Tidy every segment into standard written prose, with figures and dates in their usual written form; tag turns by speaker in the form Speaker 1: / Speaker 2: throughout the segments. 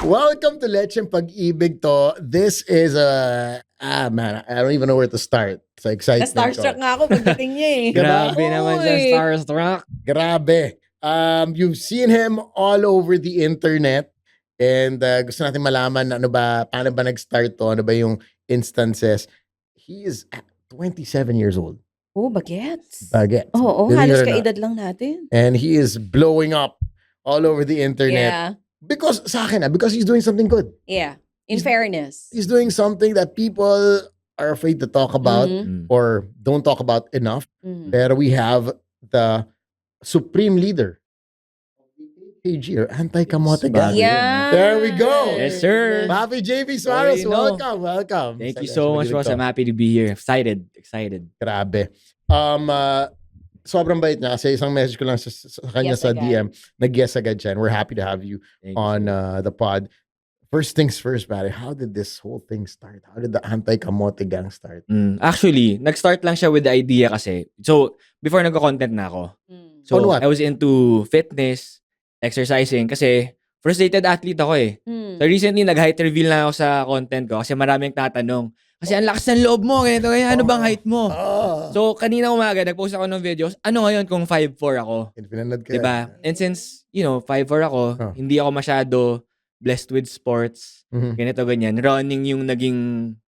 Speaker 1: Welcome to Lecheng Pag-ibig to. This is man, I don't even know where to start. Sa excitement ko.
Speaker 2: Na-starstruck nga ako pagdating niya eh.
Speaker 3: Grabe naman sa
Speaker 2: Uy.
Speaker 3: starstruck.
Speaker 1: Grabe. You've seen him all over the internet and gusto natin malaman na paano ba nag-start to, ano ba yung instances. He is 27 years old.
Speaker 2: Oh, bagets.
Speaker 1: Bagets.
Speaker 2: Oo,
Speaker 1: Believe
Speaker 2: halos
Speaker 1: it or not.
Speaker 2: kaedad lang natin.
Speaker 1: And he is blowing up all over the internet.
Speaker 2: Yeah.
Speaker 1: Because sa akin, because he's doing something good.
Speaker 2: Yeah. In fairness.
Speaker 1: He's doing something that people are afraid to talk about
Speaker 2: Mhm.
Speaker 1: or don't talk about enough.
Speaker 2: Mhm.
Speaker 1: Pero we have the supreme leader of the AKG or Anti-Kamote Gang.
Speaker 2: Yeah.
Speaker 1: There we go.
Speaker 3: Yes, sir.
Speaker 1: Papi JV Suarez,
Speaker 3: Already know.
Speaker 1: welcome.
Speaker 3: Thank you
Speaker 1: Sa
Speaker 3: so much,
Speaker 1: Pag-ibig
Speaker 3: boss.
Speaker 1: to.
Speaker 3: I'm happy to be here. Excited.
Speaker 1: Grabe. Sobrang bait niya kasi isang message ko lang sa kanya
Speaker 2: Yes,
Speaker 1: sa
Speaker 2: agad.
Speaker 1: DM. Nag-guess agad siya and we're happy to have you
Speaker 3: Thank
Speaker 1: on
Speaker 3: you.
Speaker 1: the pod. First things first, Barry, how did this whole thing start? How did the Anti-Kamote Gang start?
Speaker 3: Actually, nag-start lang siya with the idea kasi. So, before nagko-content na ako.
Speaker 2: Mm.
Speaker 3: So,
Speaker 1: On what?
Speaker 3: I was into fitness, exercising kasi frustrated athlete ako eh.
Speaker 2: Mm.
Speaker 3: So, recently, nag-height reveal na ako sa content ko kasi maraming tatanong. Kasi ang lakas ng loob mo, ganito, kaya ano bang height mo? So, kanina umaga, nag-post ako ng videos. Ano ngayon kung 5'4 ako?
Speaker 1: Pinanad ka.
Speaker 3: Diba? And since, 5'4 ako,
Speaker 1: Oh.
Speaker 3: hindi ako masyado blessed with sports.
Speaker 1: Mhm.
Speaker 3: Ganito, ganyan. Running yung naging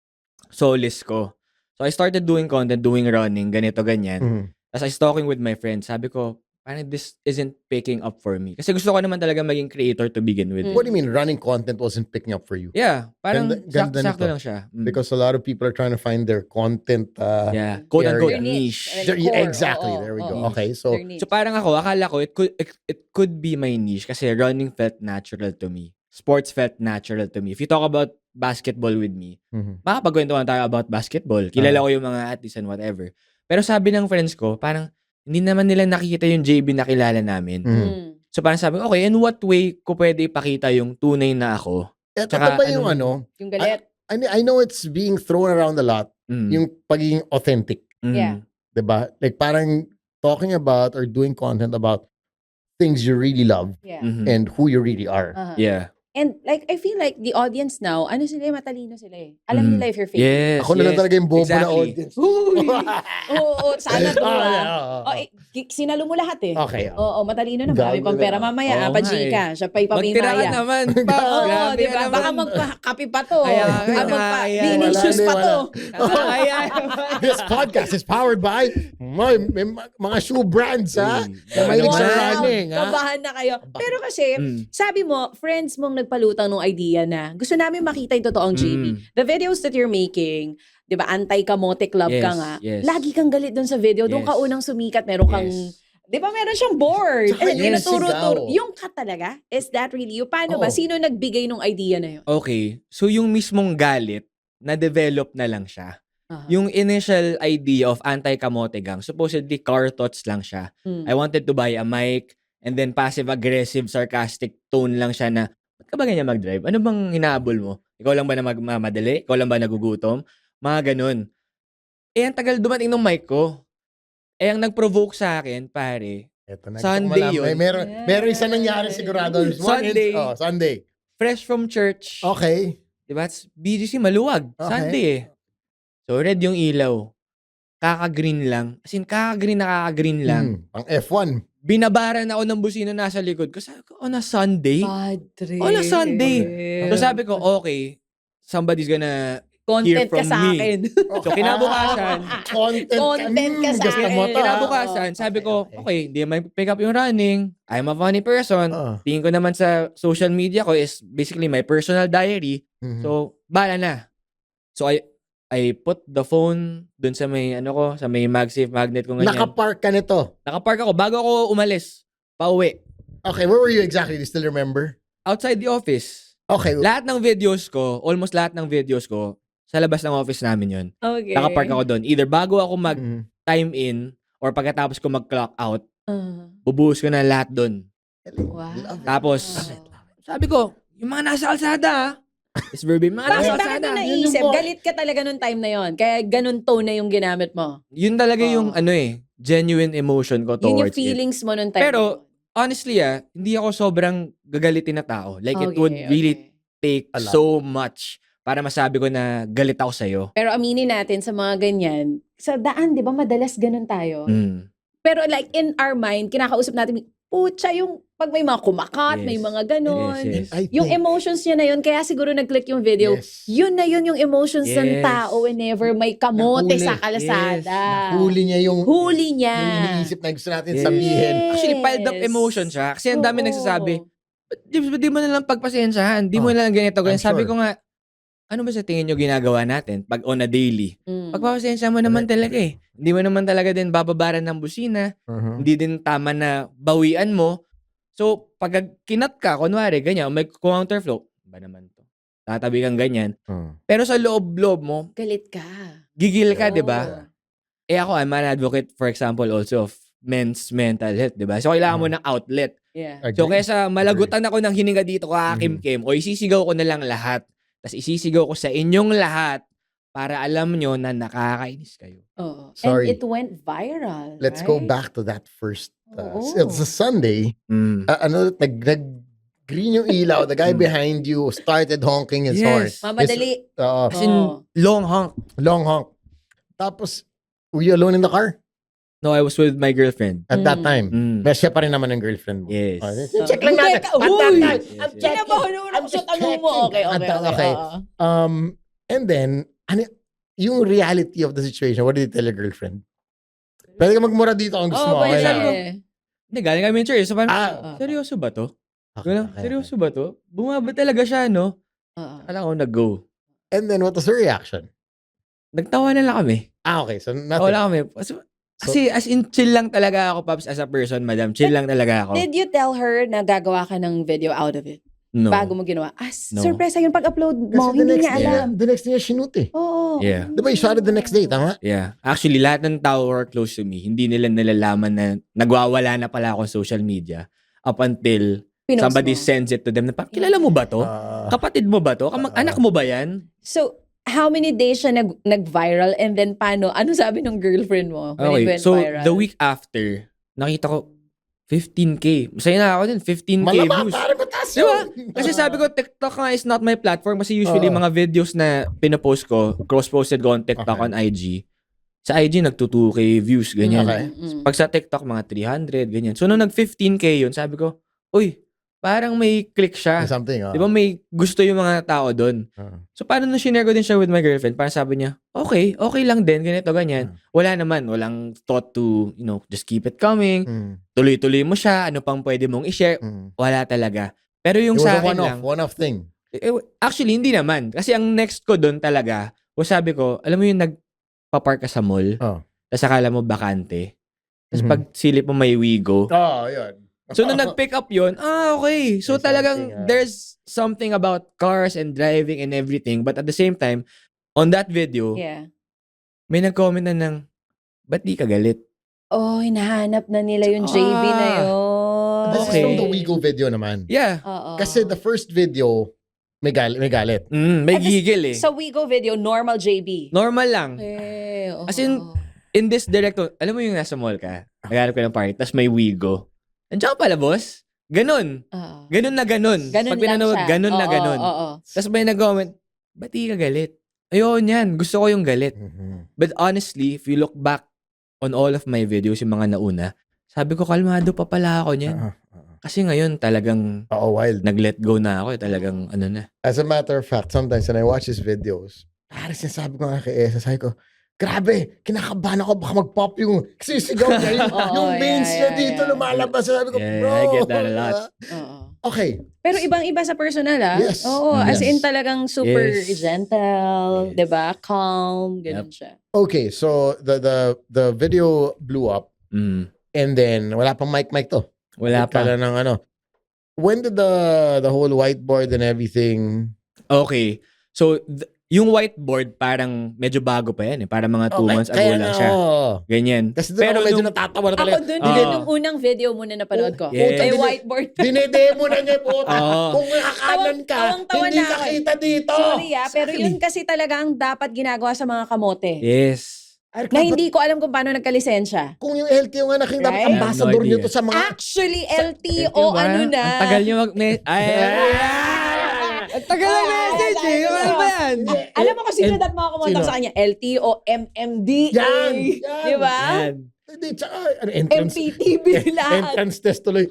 Speaker 3: solace ko. So, I started doing content, doing running, ganito, ganyan.
Speaker 1: Mhm.
Speaker 3: As I was talking with my friends, sabi ko, parang this isn't picking up for me. Kasi gusto ko naman talaga maging creator to begin with.
Speaker 1: What do you mean running content wasn't picking up for you?
Speaker 3: Yeah, parang
Speaker 1: Ganda
Speaker 3: sakto
Speaker 1: nito.
Speaker 3: lang siya.
Speaker 1: Because a lot of people are trying to find their content.
Speaker 3: yeah, quote-unquote
Speaker 1: area.
Speaker 3: niche.
Speaker 2: Core,
Speaker 1: Exactly.
Speaker 2: oo,
Speaker 1: There we go.
Speaker 2: oo.
Speaker 1: Okay, so
Speaker 2: Their niche.
Speaker 3: So parang akala ko it could be my niche kasi running felt natural to me. Sports felt natural to me. If you talk about basketball with me, makapagkwentuhan tayo about basketball. Kilala ko yung mga athletes and whatever. Pero sabi ng friends ko, parang hindi naman nila nakikita yung JB na kilala namin.
Speaker 2: Mm.
Speaker 3: So parang sabi ko, okay, in what way ko pwede ipakita yung tunay na ako?
Speaker 1: ito
Speaker 3: Tsaka,
Speaker 1: ba yung
Speaker 2: Yung galit.
Speaker 1: I know it's being thrown around a lot, yung pagiging authentic.
Speaker 2: Yeah.
Speaker 1: Diba? Like parang talking about or doing content about things you really love
Speaker 2: Yeah.
Speaker 1: and who you really are.
Speaker 2: Uh-huh.
Speaker 3: Yeah.
Speaker 2: And like, I feel like the audience now, matalino sila eh. Alam nila if you're fake.
Speaker 3: Yes.
Speaker 1: Ako na lang talaga yung bobo na
Speaker 3: exactly.
Speaker 1: audience.
Speaker 2: Uy! Oo, sana to
Speaker 1: Ah,
Speaker 2: Oh, sinalo mo lahat eh.
Speaker 1: Okay.
Speaker 2: Oo, matalino na.
Speaker 1: Gago
Speaker 2: Marami pang pera
Speaker 1: na.
Speaker 2: mamaya.
Speaker 3: Oo
Speaker 2: Pa
Speaker 3: nga eh.
Speaker 2: Gcash. Siya pa
Speaker 3: Magtira ka
Speaker 2: ipamimaya.
Speaker 3: naman.
Speaker 2: Oo,
Speaker 3: Grabe
Speaker 2: di
Speaker 3: ka
Speaker 2: ba?
Speaker 3: naman.
Speaker 2: Baka magpakapi pa to.
Speaker 3: Kaya,
Speaker 2: Magpa-Vinicius
Speaker 1: wala
Speaker 2: pa
Speaker 1: na,
Speaker 2: to.
Speaker 3: Kaya.
Speaker 1: This podcast is powered by may mga shoe brands, ha? Na mahilig sa
Speaker 2: Wow,
Speaker 1: running, ha?
Speaker 2: Kabahan na kayo. Pero kasi, sabi mo, friends mong nagpalutang ng idea na gusto namin makita yung totoong JB. The videos that you're making, di ba, anti-kamote club ka
Speaker 3: Yes,
Speaker 2: nga.
Speaker 3: yes.
Speaker 2: Lagi kang galit doon sa video. Doon ka
Speaker 3: Yes.
Speaker 2: unang sumikat. Meron kang,
Speaker 3: Yes.
Speaker 2: di ba, meron siyang board.
Speaker 1: Tsaka
Speaker 2: And
Speaker 1: yung
Speaker 2: tinuturo-turo.
Speaker 1: sigaw.
Speaker 2: Yung ka talaga? Is that really you? Paano ba?
Speaker 1: Oo.
Speaker 2: Sino nagbigay ng idea na yun?
Speaker 3: Okay. So, yung mismong galit, na-develop na lang siya.
Speaker 2: Aha.
Speaker 3: Yung initial idea of Anti-Kamote Gang, supposedly car thoughts lang siya.
Speaker 2: Mm.
Speaker 3: I wanted to buy a mic and then passive-aggressive, sarcastic tone lang siya na, ba't ka ba ganyan mag-drive? Ano bang hinahabol mo? Ikaw lang ba na magmamadali? Ikaw lang ba nagugutom? Mga ganun. Ang tagal dumating ng mic ko. Ang nag-provoke sa akin, pare,
Speaker 1: Eto na.
Speaker 3: Sunday
Speaker 1: Gusto ko
Speaker 3: yun.
Speaker 1: malaman. Meron isa nangyari sigurado.
Speaker 3: Sunday.
Speaker 1: Sunday.
Speaker 3: fresh from church.
Speaker 1: Okay.
Speaker 3: Diba? BGC maluwag.
Speaker 1: Okay.
Speaker 3: Sunday eh. So, red yung ilaw. Kaka-green lang. As in, kaka-green na kaka-green lang.
Speaker 1: Ang F1.
Speaker 3: Binabaran ako ng busina nasa likod ko. Sabi ko, na Sunday?
Speaker 2: Padre.
Speaker 3: On a Sunday. So, sabi ko, okay, somebody's gonna hear
Speaker 2: Content ka
Speaker 3: from
Speaker 2: sa
Speaker 3: me.
Speaker 2: akin.
Speaker 3: So, kinabukasan,
Speaker 2: Content ka sa akin.
Speaker 3: kinabukasan, sabi ko, okay, hindi may pick up yung running. I'm a funny person. Tingin ko naman sa social media ko is basically my personal diary. So, bala na. So, I put the phone dun sa may, sa may MagSafe magnet ko ganyan.
Speaker 1: Nakapark ka nito.
Speaker 3: Nakapark ako bago ako umalis. Pauwi.
Speaker 1: Okay, where were you exactly? Do you still remember?
Speaker 3: Outside the office.
Speaker 1: Okay.
Speaker 3: Lahat ng videos ko, almost lahat ng videos ko, sa labas ng office namin yun.
Speaker 2: Okay.
Speaker 3: Nakapark ako doon. Either bago ako mag-time in or pagkatapos ko mag-clock out, bubuhos ko na lahat doon.
Speaker 2: Wow.
Speaker 3: Tapos, sabi ko, yung mga nasa kalsada, is verbatim, mga nasa
Speaker 2: Bakit
Speaker 3: kalsada.
Speaker 2: mo naisip? Galit ka talaga nung time na yon. Kaya ganun tone na yung ginamit mo.
Speaker 3: Yun talaga yung genuine emotion ko
Speaker 2: Yun yung
Speaker 3: towards it.
Speaker 2: feelings mo nung time.
Speaker 3: Pero, honestly hindi ako sobrang gagalitin na tao. Like, it would really take
Speaker 1: A lot.
Speaker 3: so much para masabi ko na galit ako sa'yo.
Speaker 2: Pero aminin natin sa mga ganyan, sa daan, di ba, madalas ganun tayo. Pero like in our mind, kinakausap natin, putya, yung pag may mga kumakat, may
Speaker 3: Yes.
Speaker 2: mga ganon.
Speaker 3: Yes.
Speaker 2: Yung emotions niya na yun, kaya siguro nag-click yung video.
Speaker 1: Yes.
Speaker 2: Yun na yun yung emotions ng
Speaker 3: Yes.
Speaker 2: tao whenever may kamote
Speaker 1: Nahuli.
Speaker 2: sa kalsada.
Speaker 1: Huli niya yung
Speaker 2: Huli niya.
Speaker 1: yung iniisip na gusto natin
Speaker 3: Yes.
Speaker 1: sabihin.
Speaker 3: Actually, piled up emotion siya. Kasi ang dami
Speaker 2: Oo.
Speaker 3: nagsasabi, di mo na lang pagpasensyahan. Di mo na lang ganito.
Speaker 1: I'm
Speaker 3: Sabi
Speaker 1: sure.
Speaker 3: ko nga, ano ba sa tingin nyo ginagawa natin pag on a daily?
Speaker 2: Mm.
Speaker 3: Pagpapasensya mo naman talaga eh. Hindi mo naman talaga din bababaran ng busina.
Speaker 1: Mhm.
Speaker 3: Hindi din tama na bawian mo. So, pag kinat ka, kunwari, ganyan, may counterflow, ba naman to? Tatabi kang ganyan. Pero sa loob-loob mo,
Speaker 2: Galit ka.
Speaker 3: gigil ka,
Speaker 2: Oo.
Speaker 3: di ba? Eh ako, I'm an advocate, for example, also of men's mental health, di ba? So, kailangan mo ng outlet.
Speaker 2: Yeah.
Speaker 3: So, kaysa malagutan ako ng hininga dito, kakimkim, o isisigaw ko na lang lahat, tapos isisigaw ko sa inyong lahat para alam nyo na nakakainis kayo.
Speaker 2: Oo.
Speaker 1: Sorry.
Speaker 2: And it went viral.
Speaker 1: Let's
Speaker 2: right?
Speaker 1: go back to that first.
Speaker 2: Oo.
Speaker 1: It's a Sunday. Nag-green yung ilaw. The guy behind you started honking his horn.
Speaker 2: Mamadali.
Speaker 1: Oo.
Speaker 3: As in,
Speaker 2: Oo.
Speaker 3: long honk.
Speaker 1: Long honk. Tapos, were you alone in the car
Speaker 3: No, I was with my girlfriend.
Speaker 1: at that time? Pero siya pa rin naman ang girlfriend mo.
Speaker 3: Yes.
Speaker 1: Oh, check lang natin.
Speaker 2: Teka,
Speaker 1: At that
Speaker 2: uy!
Speaker 1: time,
Speaker 3: Yes,
Speaker 1: I'm
Speaker 3: yes.
Speaker 1: checking.
Speaker 2: Kinabahan naman
Speaker 1: I'm
Speaker 2: ako sa
Speaker 1: just
Speaker 2: tanong mo.
Speaker 1: checking.
Speaker 2: Okay.
Speaker 1: Okay.
Speaker 2: oo.
Speaker 1: And then, yung reality of the situation, what did you tell your girlfriend? Pwede ka magmura dito kung gusto mo. Okay lang.
Speaker 3: Hindi, galing kami church. So, parang,
Speaker 1: Ah,
Speaker 3: seryoso ba to?
Speaker 1: okay,
Speaker 3: Wala,
Speaker 1: okay,
Speaker 3: seryoso ba to? Bumaba talaga siya, no?
Speaker 2: Oo.
Speaker 3: Akala ko nag-go.
Speaker 1: And then, what was her reaction?
Speaker 3: Nagtawa na lang kami.
Speaker 1: Okay, so nothing.
Speaker 3: Wala kami. Kasi as in, chill lang talaga ako, Paps, as a person, madam. Chill lang talaga ako.
Speaker 2: Did you tell her na gagawa ka ng video out of it?
Speaker 3: No.
Speaker 2: Bago mo ginawa?
Speaker 3: No.
Speaker 2: Surprise yun pag-upload
Speaker 1: Kasi
Speaker 2: mo. Hindi niya
Speaker 3: day,
Speaker 2: alam.
Speaker 1: The next day, shoot eh.
Speaker 2: Oo.
Speaker 3: Yeah.
Speaker 1: Di ba, you shot it the next day, tama?
Speaker 3: Yeah. Actually, lahat ng tao who are close to me, hindi nila nalalaman na nagwawala na pala ako sa social media up until
Speaker 2: Pinost
Speaker 3: somebody
Speaker 2: mo.
Speaker 3: sends it to them. Na, kilala mo ba to? Kapatid mo ba to? Anak mo ba yan?
Speaker 2: So, how many days siya nag-viral and then paano? Ano sabi ng girlfriend mo when it
Speaker 3: Okay.
Speaker 2: went
Speaker 3: So,
Speaker 2: viral?
Speaker 3: the week after, nakita ko, 15K. Masaya na ako din, 15K
Speaker 1: Malamang,
Speaker 3: views.
Speaker 1: parang mataas
Speaker 3: Diba?
Speaker 1: yun.
Speaker 3: Kasi sabi ko, TikTok nga is not my platform. Kasi usually, mga videos na pinopost ko, cross-posted ko on TikTok,
Speaker 1: Okay.
Speaker 3: on IG. Sa IG, nagto-2K views, ganyan.
Speaker 1: Okay.
Speaker 3: Pag sa TikTok, mga 300, ganyan. So, nung nag-15K yun, sabi ko, uy, parang may click siya.
Speaker 1: Something,
Speaker 3: Di ba may gusto yung mga tao doon? So, paano na shinare ko din siya with my girlfriend? Parang sabi niya, okay lang din, ganito, ganyan. Wala naman, walang thought to, just keep it coming. Tuloy-tuloy mo siya, ano pang pwede mong i-share. Wala talaga. Pero yung
Speaker 1: It was
Speaker 3: sa
Speaker 1: a
Speaker 3: akin lang,
Speaker 1: one-off thing.
Speaker 3: actually, hindi naman. Kasi ang next ko doon talaga, sabi ko, alam mo yung nagpa-park ka sa mall, tapos akala mo bakante, tapos pag silip mo may Wigo.
Speaker 1: Yun.
Speaker 3: So, nung nag-pick up yun, okay. So,
Speaker 1: There's
Speaker 3: talagang
Speaker 1: something,
Speaker 3: there's something about cars and driving and everything. But at the same time, on that video,
Speaker 2: Yeah.
Speaker 3: may nag-comment na ng, ba't di ka galit?
Speaker 2: Oh, hinahanap na nila yung JB na yun.
Speaker 1: This is
Speaker 3: Okay.
Speaker 1: from the Wigo video naman.
Speaker 3: Yeah.
Speaker 2: Oo.
Speaker 1: Kasi the first video, may galit.
Speaker 3: May
Speaker 2: At this-
Speaker 3: gigil eh.
Speaker 2: Sa Wigo video, normal JB.
Speaker 3: Normal lang.
Speaker 2: Okay.
Speaker 3: As in, in this directo, alam mo yung nasa mall ka, naghanap ka ng party, tapos may Wigo. Andiyan ka pala, boss? Ganon. Ganon na ganon.
Speaker 2: Ganun
Speaker 3: Pag
Speaker 2: lang
Speaker 3: pinanood,
Speaker 2: siya.
Speaker 3: ganon na
Speaker 2: Oo,
Speaker 3: ganon.
Speaker 2: Oo.
Speaker 3: Tapos may nag-comment, ba't di ka galit? Ayun yan. Gusto ko yung galit. But honestly, if you look back on all of my videos, yung mga nauna, sabi ko, kalmado pa pala ako niyan. Kasi ngayon, talagang
Speaker 1: Wild.
Speaker 3: nag-let go na ako. Talagang ano na.
Speaker 1: As a matter of fact, sometimes when I watch his videos, parang sinasabi ko nga kay Esa, sabi ko, grabe, kinakabahan ako, baka mag-pop yung sisigaw niya, yung veins niya dito lumalabas. Sabi ko,
Speaker 3: Yeah,
Speaker 1: bro.
Speaker 3: I get that a lot.
Speaker 2: Oo.
Speaker 1: Okay.
Speaker 2: Pero ibang-iba sa personal, ah.
Speaker 1: Yes.
Speaker 2: Oo, as
Speaker 1: Yes.
Speaker 2: in talagang super
Speaker 3: Yes.
Speaker 2: gentle,
Speaker 3: Yes.
Speaker 2: 'di ba? Calm, ganun
Speaker 3: Yep.
Speaker 2: siya.
Speaker 1: Okay, so the video blew up and then wala pang mic to.
Speaker 3: Wala pa.
Speaker 1: Kala ng ano. When did the whole whiteboard and everything?
Speaker 3: Okay. So, yung whiteboard, parang medyo bago pa yan eh. Parang mga 2 months ago lang siya. Ganyan.
Speaker 1: Kasi doon ako medyo natatawa na
Speaker 2: Ako
Speaker 1: talaga.
Speaker 2: dun,
Speaker 3: Ah.
Speaker 2: nung unang video mo na napanood ko.
Speaker 3: Yes.
Speaker 2: May whiteboard.
Speaker 1: Dinedemo na niya po.
Speaker 3: Oo.
Speaker 1: Kung nakakanan ka,
Speaker 2: Tawang-tawa
Speaker 1: hindi
Speaker 2: na
Speaker 1: ka
Speaker 2: ako eh.
Speaker 1: kita dito.
Speaker 2: Sorry pero yun kasi talaga ang dapat ginagawa sa mga kamote.
Speaker 3: Yes.
Speaker 2: Na hindi ko alam kung paano nagkalisensya.
Speaker 1: Kung yung LTO nga naking dapat
Speaker 2: Right?
Speaker 1: ambassador
Speaker 3: No
Speaker 1: niyo
Speaker 3: idea.
Speaker 1: to sa mga...
Speaker 2: Actually, LTO,
Speaker 3: Diba?
Speaker 2: ano na.
Speaker 3: Ang tagal nyo Ang tagal ng message eh. Ano ba yan?
Speaker 2: Alam mo kung sino dapat mga kumontak
Speaker 1: Sino?
Speaker 2: sa kanya? LTO, MMDA.
Speaker 1: Yan!
Speaker 2: Di ba?
Speaker 3: Yan.
Speaker 1: Hindi, tsaka, entrance.
Speaker 2: MPTV lahat.
Speaker 1: Entrance test tuloy.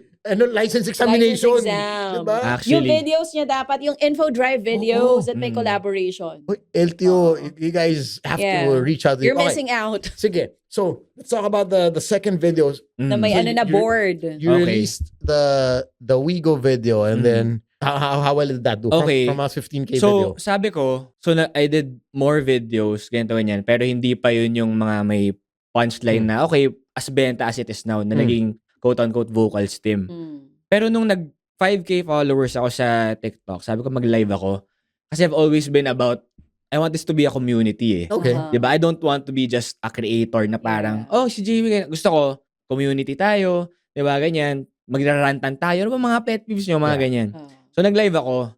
Speaker 1: License examination.
Speaker 2: License exam.
Speaker 1: Diba?
Speaker 2: Yung
Speaker 3: Actually,
Speaker 2: videos niya dapat, yung info drive videos that may
Speaker 3: Mm.
Speaker 2: collaboration.
Speaker 1: Uy, LTO, you guys have to reach out.
Speaker 2: You're
Speaker 1: Okay,
Speaker 2: missing out.
Speaker 1: sige. So, let's talk about the second videos.
Speaker 2: Na may
Speaker 1: So,
Speaker 2: ano na
Speaker 1: you-
Speaker 2: board.
Speaker 1: You
Speaker 3: Okay.
Speaker 1: released the Wigo video and then how well did that do?
Speaker 3: Okay.
Speaker 1: From a 15K
Speaker 3: so,
Speaker 1: video.
Speaker 3: sabi ko, I did more videos, ganito ganyan, pero hindi pa yun yung mga may punchline na, okay, as benta as it is now, na naging quote-unquote vocal steam.
Speaker 2: Mm.
Speaker 3: Pero nung nag 5K followers ako sa TikTok, sabi ko mag-live ako. Kasi I've always been about, I want this to be a community eh.
Speaker 1: Okay.
Speaker 2: Aha.
Speaker 3: Diba? I don't want to be just a creator na parang, oh, si JB, ganyan. Gusto ko, community tayo. Diba? Ganyan. Magrarantan tayo. Ano ba mga pet peeves nyo? Mga
Speaker 1: Yeah.
Speaker 3: ganyan.
Speaker 2: Ah.
Speaker 3: So, nag-live ako.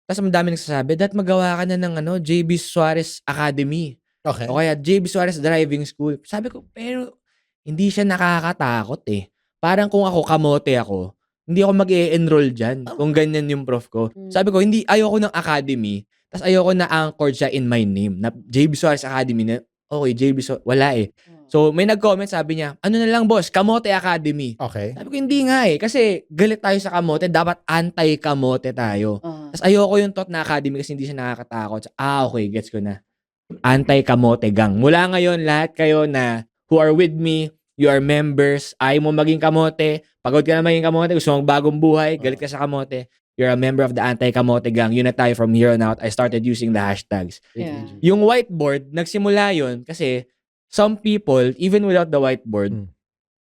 Speaker 3: Tapos madami nagsasabi, magawa ka na ng JB Suarez Academy.
Speaker 1: Okay.
Speaker 3: O kaya JB Suarez Driving School. Sabi ko, pero hindi siya nakakatakot eh. Parang kung ako, kamote ako, hindi ako mag-e-enroll dyan kung ganyan yung prof ko. Sabi ko, hindi, ayoko ng academy. Tapos ayoko na anchored siya in my name. Na JB Suarez Academy na, okay, JB Suarez, wala eh. So, may nag-comment, sabi niya, ano na lang boss, Kamote Academy.
Speaker 1: Okay.
Speaker 3: Sabi ko, hindi nga eh. Kasi galit tayo sa kamote, dapat anti-kamote tayo.
Speaker 2: Ah.
Speaker 3: Tapos ayoko yung thought na academy kasi hindi siya nakakatakot. Okay, gets ko na. Anti-kamote gang. Mula ngayon, lahat kayo na who are with me, you are members, ayaw mo maging kamote, pagod ka na maging kamote, gusto mong bagong buhay, galit ka sa kamote, you're a member of the anti-kamote gang. Yun na tayo from here on out. I started using the hashtags.
Speaker 2: Yeah.
Speaker 3: Yung whiteboard, nagsimula yun kasi some people, even without the whiteboard,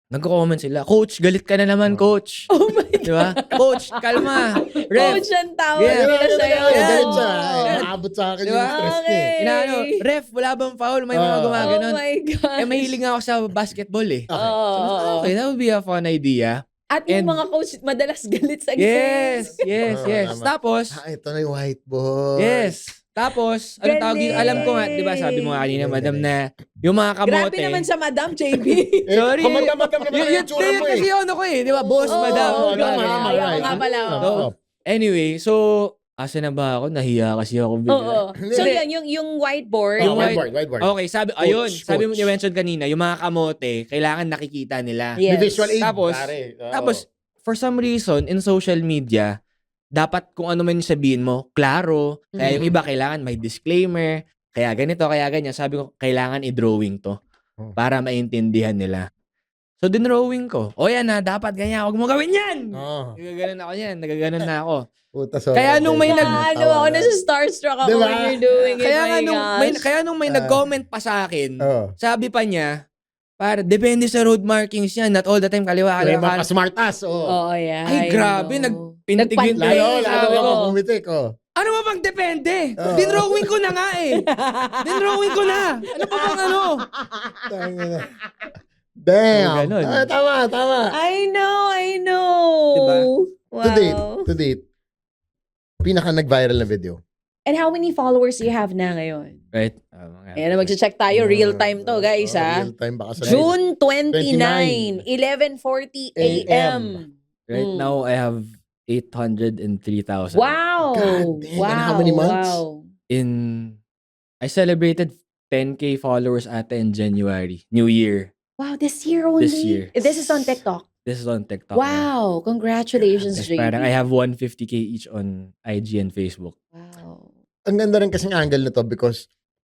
Speaker 3: nagko-comment sila, Coach, galit ka na naman, Coach.
Speaker 2: Oh my
Speaker 3: Di ba? Coach, kalma. Ref,
Speaker 2: Coach ang tawag
Speaker 3: Yeah.
Speaker 2: nila sa'yo.
Speaker 1: Galit siya.
Speaker 3: Oh.
Speaker 1: Naabot sa akin
Speaker 3: Diba?
Speaker 1: yung stress niya.
Speaker 2: Okay.
Speaker 3: inaano, ref, wala bang foul? May mga
Speaker 1: Oh.
Speaker 3: gumaganon.
Speaker 2: Oh my God.
Speaker 3: Eh, mahilig nga ako sa basketball eh.
Speaker 1: Okay.
Speaker 3: Okay, that would be a fun idea.
Speaker 2: At yung
Speaker 3: And-
Speaker 2: mga coach madalas galit sa
Speaker 3: Yes,
Speaker 2: games.
Speaker 3: yes,
Speaker 1: Oh,
Speaker 3: yes.
Speaker 1: tama.
Speaker 3: Tapos,
Speaker 1: Ito na yung whiteboard.
Speaker 3: yes. Tapos, anong tawag dito? Alam ko nga, di ba, sabi mo nga kanina, madam, na yung mga kamote.
Speaker 2: Grabe naman sa Madam JB.
Speaker 3: Sorry.
Speaker 1: Kamadam-madam naman ang
Speaker 3: Yun
Speaker 1: itsura mo
Speaker 3: kasi
Speaker 1: eh.
Speaker 3: ano ko eh, di ba? Boss,
Speaker 2: Oo,
Speaker 3: madam.
Speaker 2: oo,
Speaker 3: Diba?
Speaker 2: tama,
Speaker 3: Ganyan.
Speaker 2: ayaw ko nga pala.
Speaker 3: So, anyway, so, asa na ba ako? Nahiya kasi ako bigla.
Speaker 2: Oo. So
Speaker 3: Hindi.
Speaker 2: yun, yung whiteboard.
Speaker 3: Yung
Speaker 1: Whiteboard.
Speaker 3: Okay, ayun, sabi mo,
Speaker 1: coach.
Speaker 3: you-mentioned kanina, yung mga kamote, kailangan nakikita nila.
Speaker 2: Yes.
Speaker 1: May visual aid.
Speaker 3: Tapos,
Speaker 1: pare. Oo.
Speaker 3: Tapos, for some reason, in social media, dapat kung ano man yung sabihin mo, klaro. Kaya yung iba, kailangan may disclaimer. Kaya ganito, kaya ganyan. Sabi ko, kailangan i-drawing to para maintindihan nila. So, dinrawing ko. O yan na, dapat ganyan. Huwag mo gawin yan!
Speaker 1: Oh.
Speaker 3: Nagaganon ako yan. Nagaganon na ako.
Speaker 1: Puta, sorry.
Speaker 3: Kaya nung may
Speaker 2: Ano, ako nasa starstruck ako
Speaker 1: Diba?
Speaker 2: when you're doing it.
Speaker 3: Kaya
Speaker 2: my
Speaker 3: nga
Speaker 2: gosh.
Speaker 3: nung may nag-comment pa sa akin,
Speaker 1: Oh.
Speaker 3: sabi pa niya, para depende sa road markings yan. Not all the time kaliwa,
Speaker 1: Kaya
Speaker 3: kaliwa.
Speaker 1: smart ass. Oh.
Speaker 2: Oo, yeah.
Speaker 3: Ay,
Speaker 2: I
Speaker 3: grabe.
Speaker 2: know.
Speaker 3: Pintig yung
Speaker 2: Nagpantay.
Speaker 1: Lalo
Speaker 3: sabi
Speaker 1: ako
Speaker 3: ko.
Speaker 1: pumitik. Oh.
Speaker 3: Ano ba bang depende?
Speaker 1: Oo.
Speaker 3: Dinrawing ko na nga eh. Dinrawing ko na. Ano pa bang ano?
Speaker 1: Tangina. Damn.
Speaker 3: Ganun.
Speaker 1: Tama.
Speaker 2: I know.
Speaker 3: Diba?
Speaker 2: Wow.
Speaker 1: To date, pinaka nag-viral na video.
Speaker 2: And how many followers do you have na ngayon?
Speaker 3: Right?
Speaker 2: Ayan na, magche-check tayo. Real time to, guys, ha?
Speaker 1: Real time baka sa
Speaker 2: June 29, 11:40 a.m.
Speaker 3: Right
Speaker 2: Mm.
Speaker 3: now, I have 803,000.
Speaker 2: Wow.
Speaker 1: God damn,
Speaker 2: Wow.
Speaker 1: and how many months?
Speaker 2: Wow.
Speaker 3: I celebrated 10K followers ata in January. New Year.
Speaker 2: Wow, this year only?
Speaker 3: This year.
Speaker 2: This is on TikTok.
Speaker 3: This is on TikTok.
Speaker 2: Wow. Congratulations,
Speaker 3: Yes,
Speaker 2: JB.
Speaker 3: parang I have 150K each on IG and Facebook.
Speaker 2: Wow.
Speaker 1: Ang ganda rin kasing angle nito because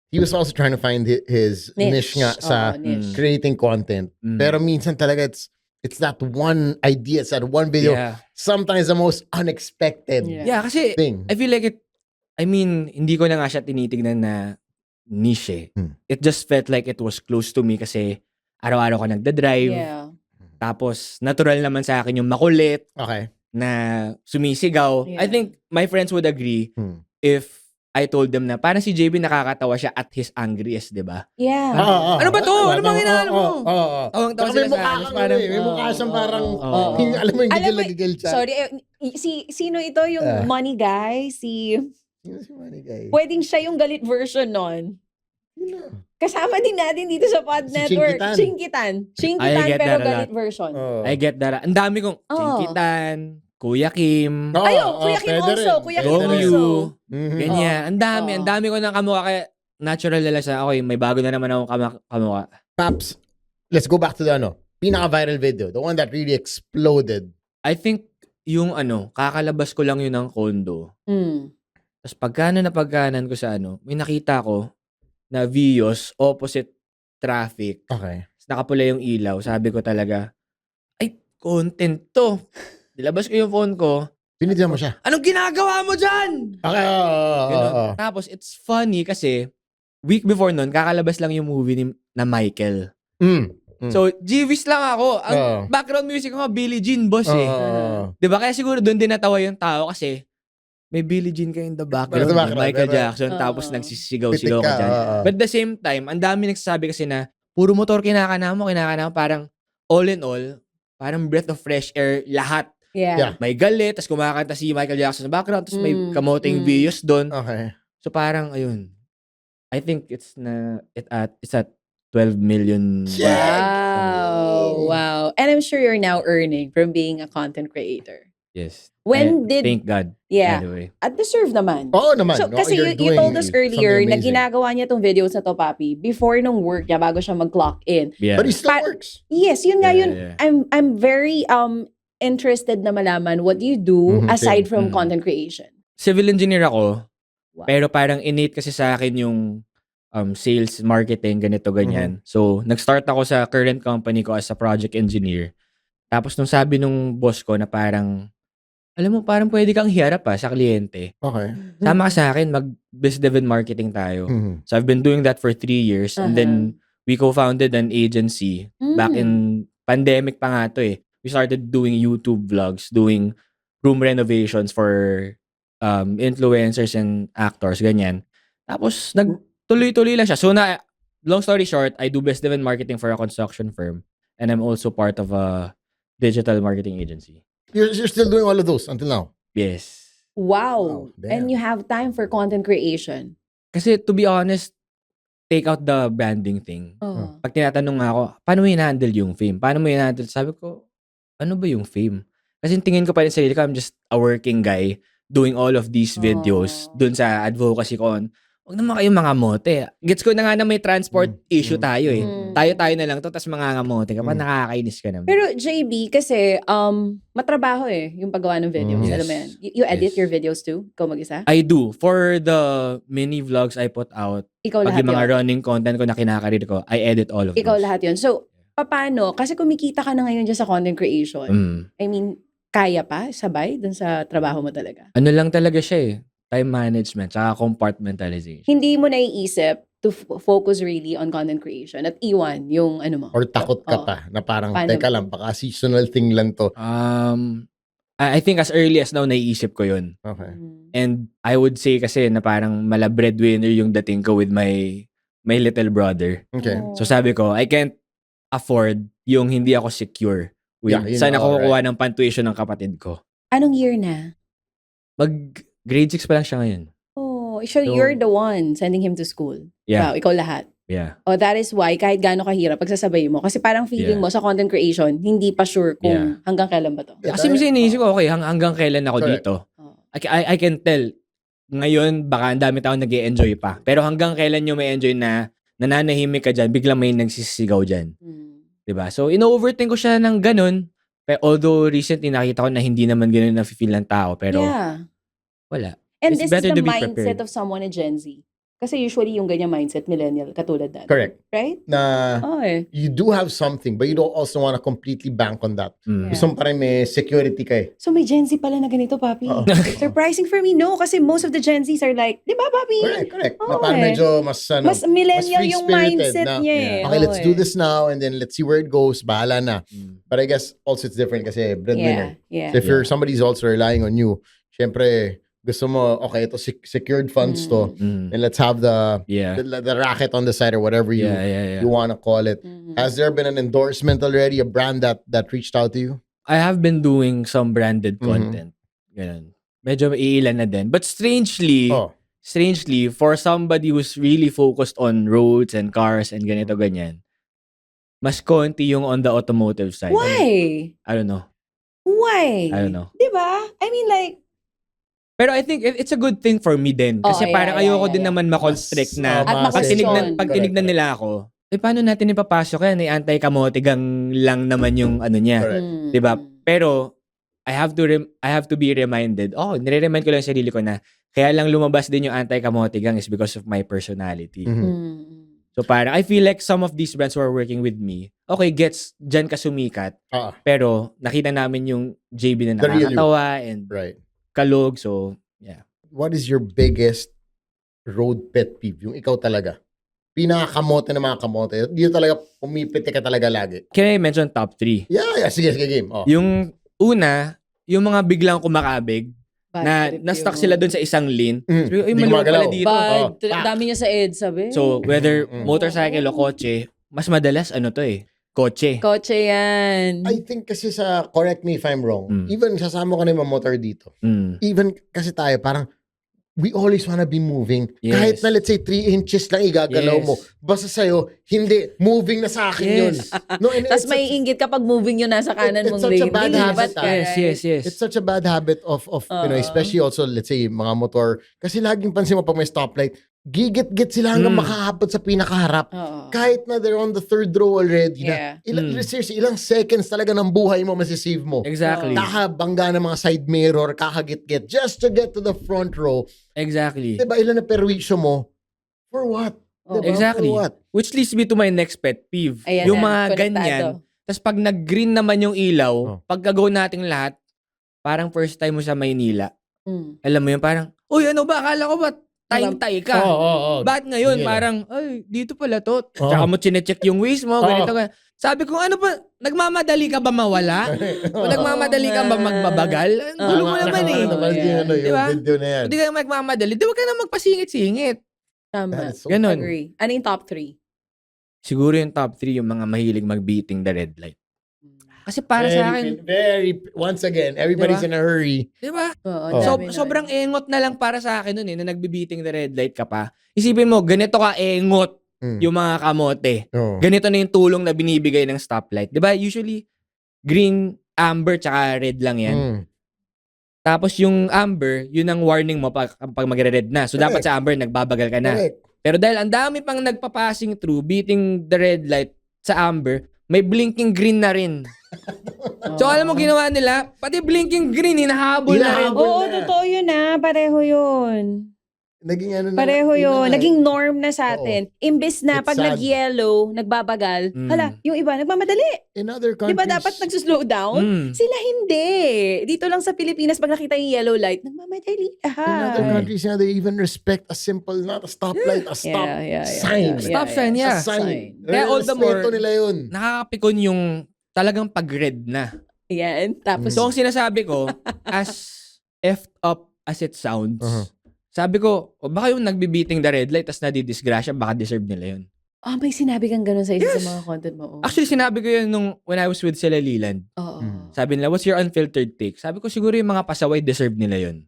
Speaker 1: he was also trying to find his niche nga sa
Speaker 2: Oo, niche.
Speaker 1: creating content.
Speaker 3: Mm.
Speaker 1: Pero minsan talaga it's that one idea, it's that one video.
Speaker 3: Yeah.
Speaker 1: Sometimes the most unexpected
Speaker 3: Yeah, kasi
Speaker 1: thing.
Speaker 3: I feel like hindi ko na nga siya tinitignan na niche. It just felt like it was close to me kasi araw-araw ko nagda-drive.
Speaker 2: Yeah.
Speaker 3: Tapos, natural naman sa akin yung makulit
Speaker 1: Okay.
Speaker 3: na sumisigaw.
Speaker 2: Yeah.
Speaker 3: I think my friends would agree if I told them na parang si JB nakakatawa siya at his angriest, di ba?
Speaker 2: Yeah.
Speaker 3: Ano ba to? Ano bang inaano mo?
Speaker 1: Oo.
Speaker 3: Tawang-tawa
Speaker 1: May
Speaker 3: sila sa
Speaker 1: mukha
Speaker 3: akin.
Speaker 1: kang
Speaker 3: Parang,
Speaker 1: may mukha siyang parang,
Speaker 3: Oo.
Speaker 1: alam mo yung
Speaker 2: Alam mo,
Speaker 1: gigil siya.
Speaker 2: Sorry, sino ito yung money guy?
Speaker 1: Sino si Manny Guy?
Speaker 2: Pwedeng siya yung galit version nun.
Speaker 1: Sino?
Speaker 2: Kasama din natin dito sa Pod
Speaker 1: Si
Speaker 2: Network.
Speaker 1: Chinkitan.
Speaker 2: Chinkitan
Speaker 3: I get
Speaker 2: pero
Speaker 3: that a
Speaker 2: galit version.
Speaker 1: Oo.
Speaker 3: I get that. Ang dami kong
Speaker 2: Oo.
Speaker 3: Chinkitan, Kuya Kim,
Speaker 2: Kuya Kim
Speaker 1: pwede
Speaker 2: also,
Speaker 1: rin.
Speaker 2: Kuya
Speaker 1: Pwede
Speaker 2: Kim
Speaker 1: rin.
Speaker 2: also.
Speaker 1: Mhm.
Speaker 3: ganyan. Ang
Speaker 2: Oo.
Speaker 3: dami ko ng kamukha. Kaya natural na lang sa, okay, may bago na naman akong kamukha.
Speaker 1: Paps, let's go back to the pinaka-viral video. The one that really exploded.
Speaker 3: I think, yung kakalabas ko lang yun ng condo. Tapos pagkanan ko sa may nakita ko na Vios, opposite traffic.
Speaker 1: Okay.
Speaker 3: Tapos nakapula yung ilaw. Sabi ko talaga, ay, content to. Nilabas ko yung phone ko.
Speaker 1: Pinitiyan mo siya.
Speaker 3: Anong ginagawa mo dyan?
Speaker 1: Okay,
Speaker 3: Ganun. Tapos, it's funny kasi, week before nun, kakalabas lang yung movie na Michael. So, GVs lang ako. Ang background music ko, Billie Jean, boss eh. Diba? Kaya siguro doon din natawa yung tao kasi, may Billie Jean ka in the background. Michael Jackson, tapos nagsisigaw-sigaw ka dyan. But at the same time, ang dami nagsasabi kasi na, puro motor kinakana mo, parang all in all, parang breath of fresh air, lahat.
Speaker 2: Yeah.
Speaker 3: May galit, tapos kumakanta si Michael Jackson sa background, tapos may kamoting videos doon.
Speaker 1: Okay.
Speaker 3: So parang, ayun. I think it's at 12 million.
Speaker 2: Wow. And I'm sure you're now earning from being a content creator.
Speaker 3: Yes. Thank God.
Speaker 2: Yeah.
Speaker 3: Anyway.
Speaker 2: At deserve naman.
Speaker 1: Oo naman.
Speaker 2: So, kasi you told us earlier na ginagawa niya tong videos na to, Papi, before nung work niya, bago siya mag-clock in.
Speaker 3: Yeah.
Speaker 1: But it still works.
Speaker 2: Yes, yun nga yun.
Speaker 3: Yeah.
Speaker 2: I'm very interested na malaman what you do aside from content creation.
Speaker 3: Civil engineer ako.
Speaker 2: Wow.
Speaker 3: Pero parang innate kasi sa akin yung sales, marketing, ganito, ganyan. So, nag-start ako sa current company ko as a project engineer. Tapos nung sabi nung boss ko na parang, alam mo, parang pwede kang hiharap sa kliyente.
Speaker 1: Okay.
Speaker 3: Sama ka sa akin, mag-business dev and marketing tayo. So, I've been doing that for 3 years. And then, we co-founded an agency back in pandemic pa nga to eh. We started doing YouTube vlogs, doing room renovations for influencers and actors, ganyan. Tapos, nagtuloy-tuloy lang siya. So, long story short, I do business dev and marketing for a construction firm. And I'm also part of a digital marketing agency.
Speaker 1: You're still doing all of those until now?
Speaker 3: Yes.
Speaker 2: Wow.
Speaker 1: Damn.
Speaker 2: And you have time for content creation.
Speaker 3: Kasi to be honest, take out the branding thing. Pag tinatanong nga ako, paano mo i-handle yung fame? Paano mo i-handle? Sabi ko, ano ba yung fame? Kasi tingin ko pa rin sa sarili ko, I'm just a working guy doing all of these videos dun sa advocacy ko on. Huwag naman kayong mga mote. Gets ko na nga na may transport issue tayo eh. Tayo na lang to, tas mga ngamote ka pa, nakakainis ka naman.
Speaker 2: Pero JB, kasi matrabaho yung paggawa ng videos.
Speaker 3: Yes.
Speaker 2: Alam mo yan. You edit
Speaker 3: Yes.
Speaker 2: your videos too? Ikaw mag-isa?
Speaker 3: I do. For the mini vlogs I put out,
Speaker 2: Ikaw
Speaker 3: pag
Speaker 2: lahat
Speaker 3: yung mga
Speaker 2: yun?
Speaker 3: running content ko na kinakarir ko, I edit all of
Speaker 2: Ikaw
Speaker 3: those.
Speaker 2: lahat yun. So, paano? Kasi kumikita ka na ngayon dyan sa content creation. I mean, kaya pa sabay dun sa trabaho mo talaga?
Speaker 3: Ano lang talaga siya eh. Time management, tsaka compartmentalization.
Speaker 2: Hindi mo naiisip to focus really on content creation at iwan yung ano mo?
Speaker 1: Or takot ka
Speaker 2: Oo.
Speaker 1: pa na parang,
Speaker 2: Paano
Speaker 1: teka
Speaker 2: ba?
Speaker 1: lang, baka seasonal thing lang to.
Speaker 3: I think as early as now, naiisip ko yun.
Speaker 1: Okay.
Speaker 3: And I would say kasi na parang mala breadwinner yung dating ko with my little brother.
Speaker 1: Okay.
Speaker 2: Oh.
Speaker 3: So sabi ko, I can't afford yung hindi ako secure with
Speaker 1: Yeah,
Speaker 3: saan ako kukuha ng pantuition ng kapatid ko.
Speaker 2: Anong year na?
Speaker 3: Grade 6 pa lang siya ngayon.
Speaker 2: Oh, so
Speaker 3: So-
Speaker 2: you're the one sending him to school.
Speaker 3: Yeah.
Speaker 2: Wow, ikaw lahat.
Speaker 3: Yeah.
Speaker 2: Oh, that is why kahit gaano kahirap pagsasabay mo kasi parang feeling
Speaker 3: Yeah.
Speaker 2: mo sa content creation, hindi pa sure kung hanggang kailan ba to.
Speaker 1: Yeah,
Speaker 3: Kasi minsan iniisip ko, okay, hanggang kailan ako
Speaker 1: Correct.
Speaker 3: dito?
Speaker 2: Oh.
Speaker 3: I can tell. Ngayon, baka ang dami taong nag-e-enjoy pa. Pero hanggang kailan nyo may enjoy na nananahimik ka dyan, biglang may nagsisigaw dyan. Diba? So, ino-overthink ko siya ng ganun. Pero although recently nakita ko na hindi naman ganun na-feel ng tao. Pero
Speaker 2: Yeah.
Speaker 3: wala.
Speaker 2: And
Speaker 3: It's
Speaker 2: this is
Speaker 3: better
Speaker 2: the
Speaker 3: to be
Speaker 2: mindset
Speaker 3: prepared.
Speaker 2: of someone na Gen Z. Kasi usually yung ganyan mindset, millennial, katulad natin.
Speaker 1: Correct.
Speaker 2: Right?
Speaker 1: Na
Speaker 2: Oh,
Speaker 1: you do have something, but you don't also want to completely bank on that.
Speaker 3: Mm.
Speaker 1: Gusto mo pa rin may security ka eh.
Speaker 2: So may Gen Z pala na ganito, Papi.
Speaker 1: Oo.
Speaker 2: Surprising for me, no? Kasi most of the Gen Zs are like, di ba, Papi?
Speaker 1: Correct. Na
Speaker 2: Oo
Speaker 1: parang
Speaker 2: eh.
Speaker 1: medyo mas,
Speaker 2: Mas millennial
Speaker 1: mas
Speaker 2: yung
Speaker 1: free-spirited
Speaker 2: mindset
Speaker 1: na,
Speaker 2: niya eh.
Speaker 1: okay, let's
Speaker 2: Oo
Speaker 1: do
Speaker 2: eh.
Speaker 1: this now and then let's see where it goes. Bahala na. But I guess also it's different kasi breadwinner.
Speaker 2: Yeah.
Speaker 1: So if you're somebody's also relying on you, syempre, gusto mo, okay, ito secured funds to,
Speaker 3: Mm.
Speaker 1: and let's have the
Speaker 3: Yeah.
Speaker 1: racket on the side or whatever you
Speaker 3: Yeah.
Speaker 1: want to call it.
Speaker 2: Mhm.
Speaker 1: Has there been an endorsement already, a brand that reached out to you?
Speaker 3: I have been doing some branded
Speaker 1: Mhm.
Speaker 3: content. Ganun. Medyo iilan na din. But strangely, for somebody who's really focused on roads and cars and ganito ganyan, mas konti yung on the automotive side.
Speaker 2: Why?
Speaker 3: I don't know.
Speaker 2: Why?
Speaker 3: I don't know.
Speaker 2: Diba? I mean like,
Speaker 3: Pero I think it's a good thing for me din. Kasi parang ayoko din naman makonstrict na
Speaker 2: At
Speaker 3: pag tinignan nila ako, paano natin ipapasok yan? Anti-kamotigang lang naman yung ano niya. Diba? Pero, I have to be reminded. Nire-remind ko lang sarili ko na kaya lang lumabas din yung anti-kamotigang is because of my personality. So parang, I feel like some of these brands who are working with me, okay, gets dyan ka sumikat. Pero, nakita namin yung JB na nakakatawa and kalog. So, yeah.
Speaker 1: What is your biggest road pet peeve? Yung ikaw talaga. Pinakakamote ng mga kamote. Dito talaga, pumipiti ka talaga lagi.
Speaker 3: Can I mention top 3?
Speaker 1: Yeah. Sige, game.
Speaker 3: Yung una, yung mga biglang kumakabig, na na-stuck sila dun sa isang lane. Ay, maluwag pala dito.
Speaker 2: Dami niya sa EDSA, be.
Speaker 3: So, whether motorcycle o kotse, mas madalas kotse.
Speaker 2: Kotse yan.
Speaker 1: I think kasi correct me if I'm wrong, even sasama ko na yung mga motor dito, even kasi tayo, parang, we always wanna be moving.
Speaker 3: Yes.
Speaker 1: Kahit na let's say 3 inches lang igagalaw mo. Basta sa'yo, hindi, moving na sa akin yun. No,
Speaker 2: Tapos may inggit kapag moving yun nasa kanan mong lane.
Speaker 1: It's such a bad habit.
Speaker 3: Yes.
Speaker 1: It's such a bad habit of especially also, let's say, mga motor. Kasi laging pansin mo pag may stoplight, gigit-git sila hanggang makahabot sa pinakaharap. Kahit na they're on the third row already. Seriously, ilang seconds talaga ng buhay mo masisave mo.
Speaker 3: Exactly.
Speaker 1: Kakabangga ng mga side mirror, kakagit-git, just to get to the front row.
Speaker 3: Exactly.
Speaker 1: Diba, ilan na perwisyo mo? For what? Diba?
Speaker 3: Exactly.
Speaker 1: For what?
Speaker 3: Which leads me to my next pet peeve.
Speaker 2: Ayan
Speaker 3: yung
Speaker 2: na,
Speaker 3: mga
Speaker 2: konektado.
Speaker 3: ganyan. Tapos pag nag-green naman yung ilaw, pagka-go nating lahat, parang first time mo sa Maynila. Alam mo yun, parang, uy, ano ba? Akala ko ba tay ka? Ba't ngayon? Parang, ay, dito pala to. Tsaka mo chinecheck yung waist mo, ganito ka. Sabi ko, ano pa, nagmamadali ka ba mawala? O nagmamadali ka ba magbabagal? Ang gulo mo naman eh.
Speaker 1: Yung video na yan.
Speaker 3: Hindi ka magmamadali. Di ba ka na magpasingit-singit?
Speaker 2: Tama.
Speaker 3: Ganon.
Speaker 2: Agree. Ano yung top 3?
Speaker 3: Siguro yung top 3 yung mga mahilig mag-beating the red light. Kasi para sa akin,
Speaker 1: once again, everybody's in a hurry.
Speaker 3: di ba?
Speaker 2: Oo,
Speaker 3: Sobrang engot na lang para sa akin nun na nagbe-beating the red light ka pa. Isipin mo, ganito ka engot yung mga kamote. Ganito na yung tulong na binibigay ng stoplight. Di ba? Usually, green, amber, tsaka red lang yan. Tapos yung amber, yun ang warning mo pag magre-red na. So, dapat sa amber, nagbabagal ka na. Pero dahil ang dami pang nagpa-passing through, beating the red light sa amber, may blinking green na rin. So, alam mo ginawa nila? Pati blinking green, hinahabol na rin.
Speaker 2: Oo, totoo yun Pareho yun.
Speaker 1: Naging ano na.
Speaker 2: Pareho yun. Naging norm na sa atin. Imbes na
Speaker 1: It's
Speaker 2: pag
Speaker 1: sad.
Speaker 2: nag-yellow, nagbabagal, hala, yung iba, nagmamadali.
Speaker 1: In other
Speaker 2: Di
Speaker 1: countries.
Speaker 2: ba dapat nagsuslow down? Sila hindi. Dito lang sa Pilipinas, pag nakita yung yellow light, nagmamadali.
Speaker 1: In other countries, they even respect a simple, not a stoplight, a stop sign.
Speaker 3: Stop sign,
Speaker 1: A sign.
Speaker 3: Kaya all the more,
Speaker 1: Respeto nila yun.
Speaker 3: nakakapikon yung talagang pag-red na.
Speaker 2: Yan. Tapos,
Speaker 3: So, ang sinasabi ko, as effed up as it sounds, sabi ko, baka yung nagbe-beating the red light tas nadidisgrasya, baka deserve nila yun.
Speaker 2: may sinabi kang ganun sa isa sa mga content mo.
Speaker 3: Actually, sinabi ko yun when I was with sila Leland.
Speaker 2: Oo.
Speaker 3: Sabi nila, what's your unfiltered take? Sabi ko, siguro yung mga pasaway deserve nila yun.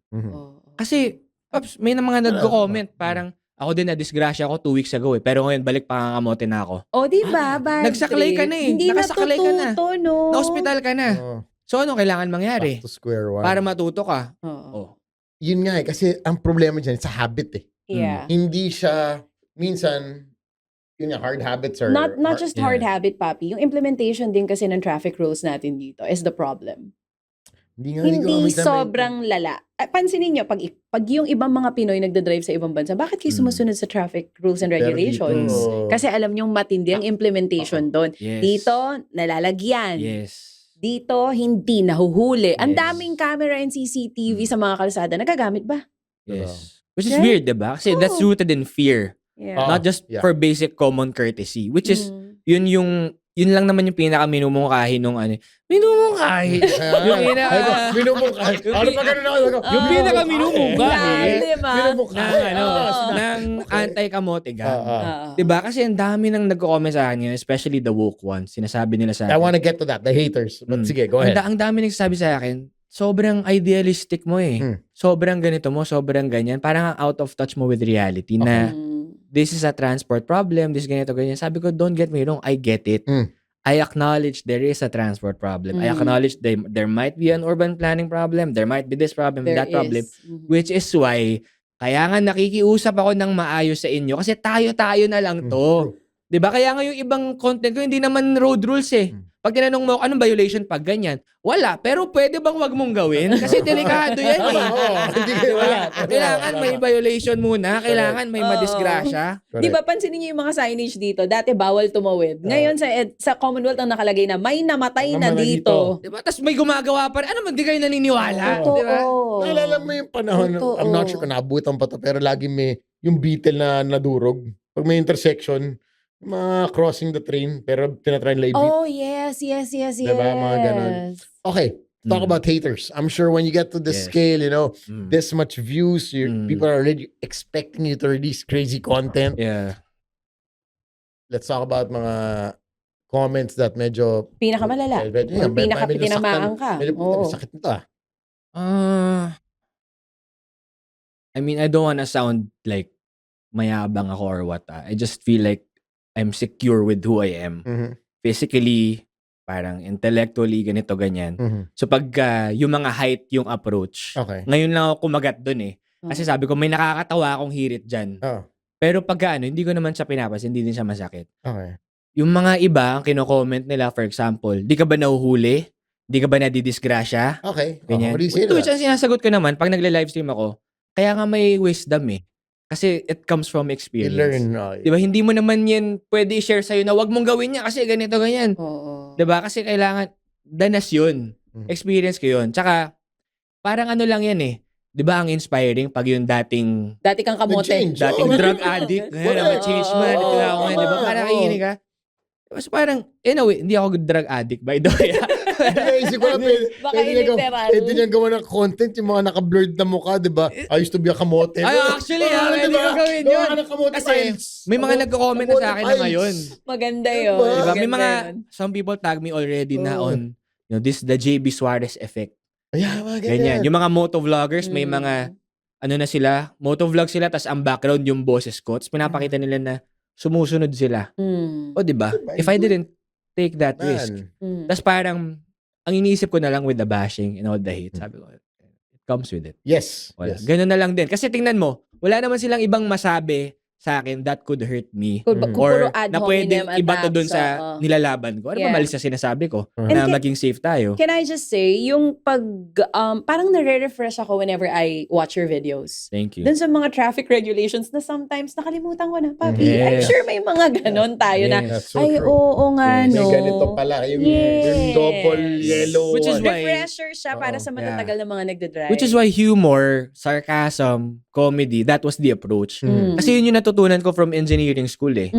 Speaker 3: Kasi, Pops, may na mga nagko-comment, parang, ako din na-disgrasya ako 2 weeks ago eh. Pero ngayon, balik pangangamote na ako.
Speaker 2: Di ba? Bad
Speaker 3: Nagsaklay ka na eh.
Speaker 2: Hindi
Speaker 3: Nakasaklay ka na.
Speaker 2: natututo, no?
Speaker 3: Na-hospital ka na. So, ano kailangan mangyari?
Speaker 1: Back to square one.
Speaker 3: Para matuto ka.
Speaker 2: Oo.
Speaker 1: Yun nga kasi ang problema dyan, it's a habit eh.
Speaker 2: Yeah.
Speaker 1: Hindi siya, minsan, yun nga, hard habits or...
Speaker 2: Not just hard habit, Papi. Yung implementation din kasi ng traffic rules natin dito is the problem. Hindi sobrang lala. Pansinin nyo, pag yung ibang mga Pinoy nagdadrive sa ibang bansa, bakit kayo sumusunod sa traffic rules and regulations? Kasi alam nyo matindi ang implementation doon.
Speaker 3: Yes.
Speaker 2: Dito, nalalagyan.
Speaker 3: Yes.
Speaker 2: Dito, hindi nahuhuli. Ang
Speaker 3: Yes.
Speaker 2: daming camera and CCTV sa mga kalsada. Nagagamit ba?
Speaker 3: Yes. Which is weird, diba? Kasi that's rooted in fear.
Speaker 2: Yeah.
Speaker 3: Not just for basic common courtesy. Which is, yun lang naman yung pinaka-minumungkahi nung ano. Minumungkahi. Yung
Speaker 1: minumungkahi. Ano pa ganun ako?
Speaker 3: Yung pinaka-minumungkahi
Speaker 2: Lalim,
Speaker 3: ng anti-kamote gang. Diba? Kasi ang dami nang nagko-comment sa akin, especially the woke ones. Sinasabi nila sa akin.
Speaker 1: I wanna get to that. The haters. But sige, go ahead.
Speaker 3: Ang dami nagsasabi sa akin, sobrang idealistic mo eh. Sobrang ganito mo, sobrang ganyan. Parang out of touch mo with reality na this is a transport problem, this ganito, ganyan. Sabi ko, don't get me wrong, I get it. I acknowledge there is a transport problem. I acknowledge there might be an urban planning problem. There might be this problem,
Speaker 2: There
Speaker 3: that problem.
Speaker 2: is. Mhm.
Speaker 3: Which is why, kaya nga nakikiusap ako ng maayos sa inyo kasi tayo-tayo na lang to.
Speaker 1: True.
Speaker 3: 'Di ba? Kaya nga yung ibang content ko hindi naman road rules eh. Pag tinanong mo anong violation pag ganyan, wala. Pero pwede bang wag mong gawin? Kasi delikado yan eh.
Speaker 1: Hindi kayo wala.
Speaker 3: Kailangan may violation muna. Kailangan may madisgrasya.
Speaker 2: Di ba pansinin niyo yung mga signage dito? Dati bawal tumawid. Ngayon sa Commonwealth ang nakalagay na may namatay na
Speaker 1: Namatay
Speaker 2: dito.
Speaker 3: Diba? Tapos may gumagawa pa rin. Ano man, di kayo naniniwala?
Speaker 2: Totoo.
Speaker 3: Diba?
Speaker 1: Naalala mo yung panahon,
Speaker 2: Totoo.
Speaker 1: I'm not sure kung naabutan pa to, pero lagi may yung beetle na nadurog. Pag may intersection, mga crossing the train, pero tinatry nila i-beat.
Speaker 2: Oh, yes.
Speaker 1: Diba? Mga ganun. Okay, talk about haters. I'm sure when you get to this
Speaker 3: Yes.
Speaker 1: scale, you know,
Speaker 3: Mm.
Speaker 1: this much views, people are already expecting you to release crazy content.
Speaker 3: Yeah.
Speaker 1: Let's talk about mga comments that medyo
Speaker 2: Pinakamalala.
Speaker 1: medyo
Speaker 2: Pinaka-tinamaan ka. Oo.
Speaker 1: sakit nito ah.
Speaker 3: I mean, I don't wanna sound like mayabang ako or what. I just feel like I'm secure with who I am. Physically, parang intellectually, ganito, ganyan. So pagka yung mga height yung approach,
Speaker 1: Okay.
Speaker 3: ngayon lang ako kumagat dun eh. Kasi sabi ko, may nakakatawa akong hirit dyan.
Speaker 1: Oh,
Speaker 3: Pero pagka hindi ko naman siya pinapansin, hindi din siya masakit.
Speaker 1: okay.
Speaker 3: Yung mga iba, ang kino-comment nila, for example, di ka ba nahuhuli? Di ka ba nadidisgrasya?
Speaker 1: Okay.
Speaker 3: Ganyan.
Speaker 1: What do you say to
Speaker 3: Which
Speaker 1: that?
Speaker 3: ang sinasagot ko naman, pag nagle-livestream ako, kaya nga may wisdom eh. Kasi it comes from
Speaker 1: You
Speaker 3: experience.
Speaker 1: learn.
Speaker 3: Di ba? Hindi mo naman yan pwede i-share sa'yo na wag mong gawin niya kasi ganito, ganyan.
Speaker 2: Oo.
Speaker 3: Di ba? Kasi kailangan, danas yun. Experience ko yun. Tsaka, parang ano lang yan eh. Di ba ang inspiring pag yung dating
Speaker 2: Dati kang kamote.
Speaker 1: Nag-change.
Speaker 3: dating
Speaker 1: Oo,
Speaker 3: drug
Speaker 1: man.
Speaker 3: addict,
Speaker 1: Wala.
Speaker 3: ngayon ako change man, ito na ako ngayon, di ba?
Speaker 1: Oo.
Speaker 3: Parang nakikinig ka. So parang, in a way, hindi ako drug addict, by the way.
Speaker 1: Naisip ko na,
Speaker 2: Baka literal.
Speaker 1: pwede niyang gawa ng content yung mga naka-blurred na mukha, di ba? I used to be a kamote.
Speaker 3: Ay, actually,
Speaker 1: Oo,
Speaker 3: pwede
Speaker 1: diba?
Speaker 3: ko gawin
Speaker 1: Gawa
Speaker 3: yun.
Speaker 1: ka ng kamote
Speaker 3: Kasi
Speaker 1: files.
Speaker 3: may mga nagko-comment na sa akin na
Speaker 1: Kamote
Speaker 3: ngayon.
Speaker 1: files.
Speaker 2: Maganda yun.
Speaker 1: Diba?
Speaker 3: Diba? May
Speaker 2: Maganda
Speaker 3: mga,
Speaker 2: yun.
Speaker 3: some people tag me already na
Speaker 1: Oo.
Speaker 3: on, this the JB Suarez effect.
Speaker 1: Ayan, mga ganyan.
Speaker 3: Ganyan. Yung mga motovloggers, may mga, ano na sila, motovlog sila, tas ang background yung boses ko. Tapos pinapakita nila na sumusunod sila. O, diba? If I didn't take that risk.
Speaker 1: Man.
Speaker 3: Tas parang, ang iniisip ko na lang with the bashing and all the hate, sabi ko, it comes with it.
Speaker 1: Yes.
Speaker 3: Wala.
Speaker 1: Yes.
Speaker 3: Ganun na lang din. Kasi tingnan mo, wala naman silang ibang masabi sa akin that could hurt me.
Speaker 2: Kung puro
Speaker 3: Or
Speaker 2: ad
Speaker 3: na
Speaker 2: hominem
Speaker 3: pwedeng iba to dun
Speaker 2: attacks,
Speaker 3: sa
Speaker 2: oo.
Speaker 3: nilalaban ko. Ano ba
Speaker 2: Yeah.
Speaker 3: malis na sinasabi ko?
Speaker 1: And
Speaker 3: Na
Speaker 2: can-
Speaker 3: maging safe tayo.
Speaker 2: Can I just say, yung parang nare-refresh ako whenever I watch your videos.
Speaker 3: Thank you.
Speaker 2: Dun sa mga traffic regulations na sometimes nakalimutan ko na, papi. I'm
Speaker 3: Yes.
Speaker 2: sure may mga ganon tayo na,
Speaker 3: Yes.
Speaker 1: That's so
Speaker 2: ay,
Speaker 1: true.
Speaker 2: oo nga,
Speaker 3: Yes.
Speaker 2: no.
Speaker 1: May ganito pala. Yung
Speaker 2: Yes.
Speaker 1: double yellow.
Speaker 3: Which is
Speaker 1: one.
Speaker 3: why-
Speaker 2: Refresher siya para
Speaker 1: Oo.
Speaker 2: sa matatagal na mga nagdadrive.
Speaker 3: Which is why humor, sarcasm, comedy, that was the approach.
Speaker 2: Mm.
Speaker 3: Kasi yun yung natutunan ko from engineering school eh.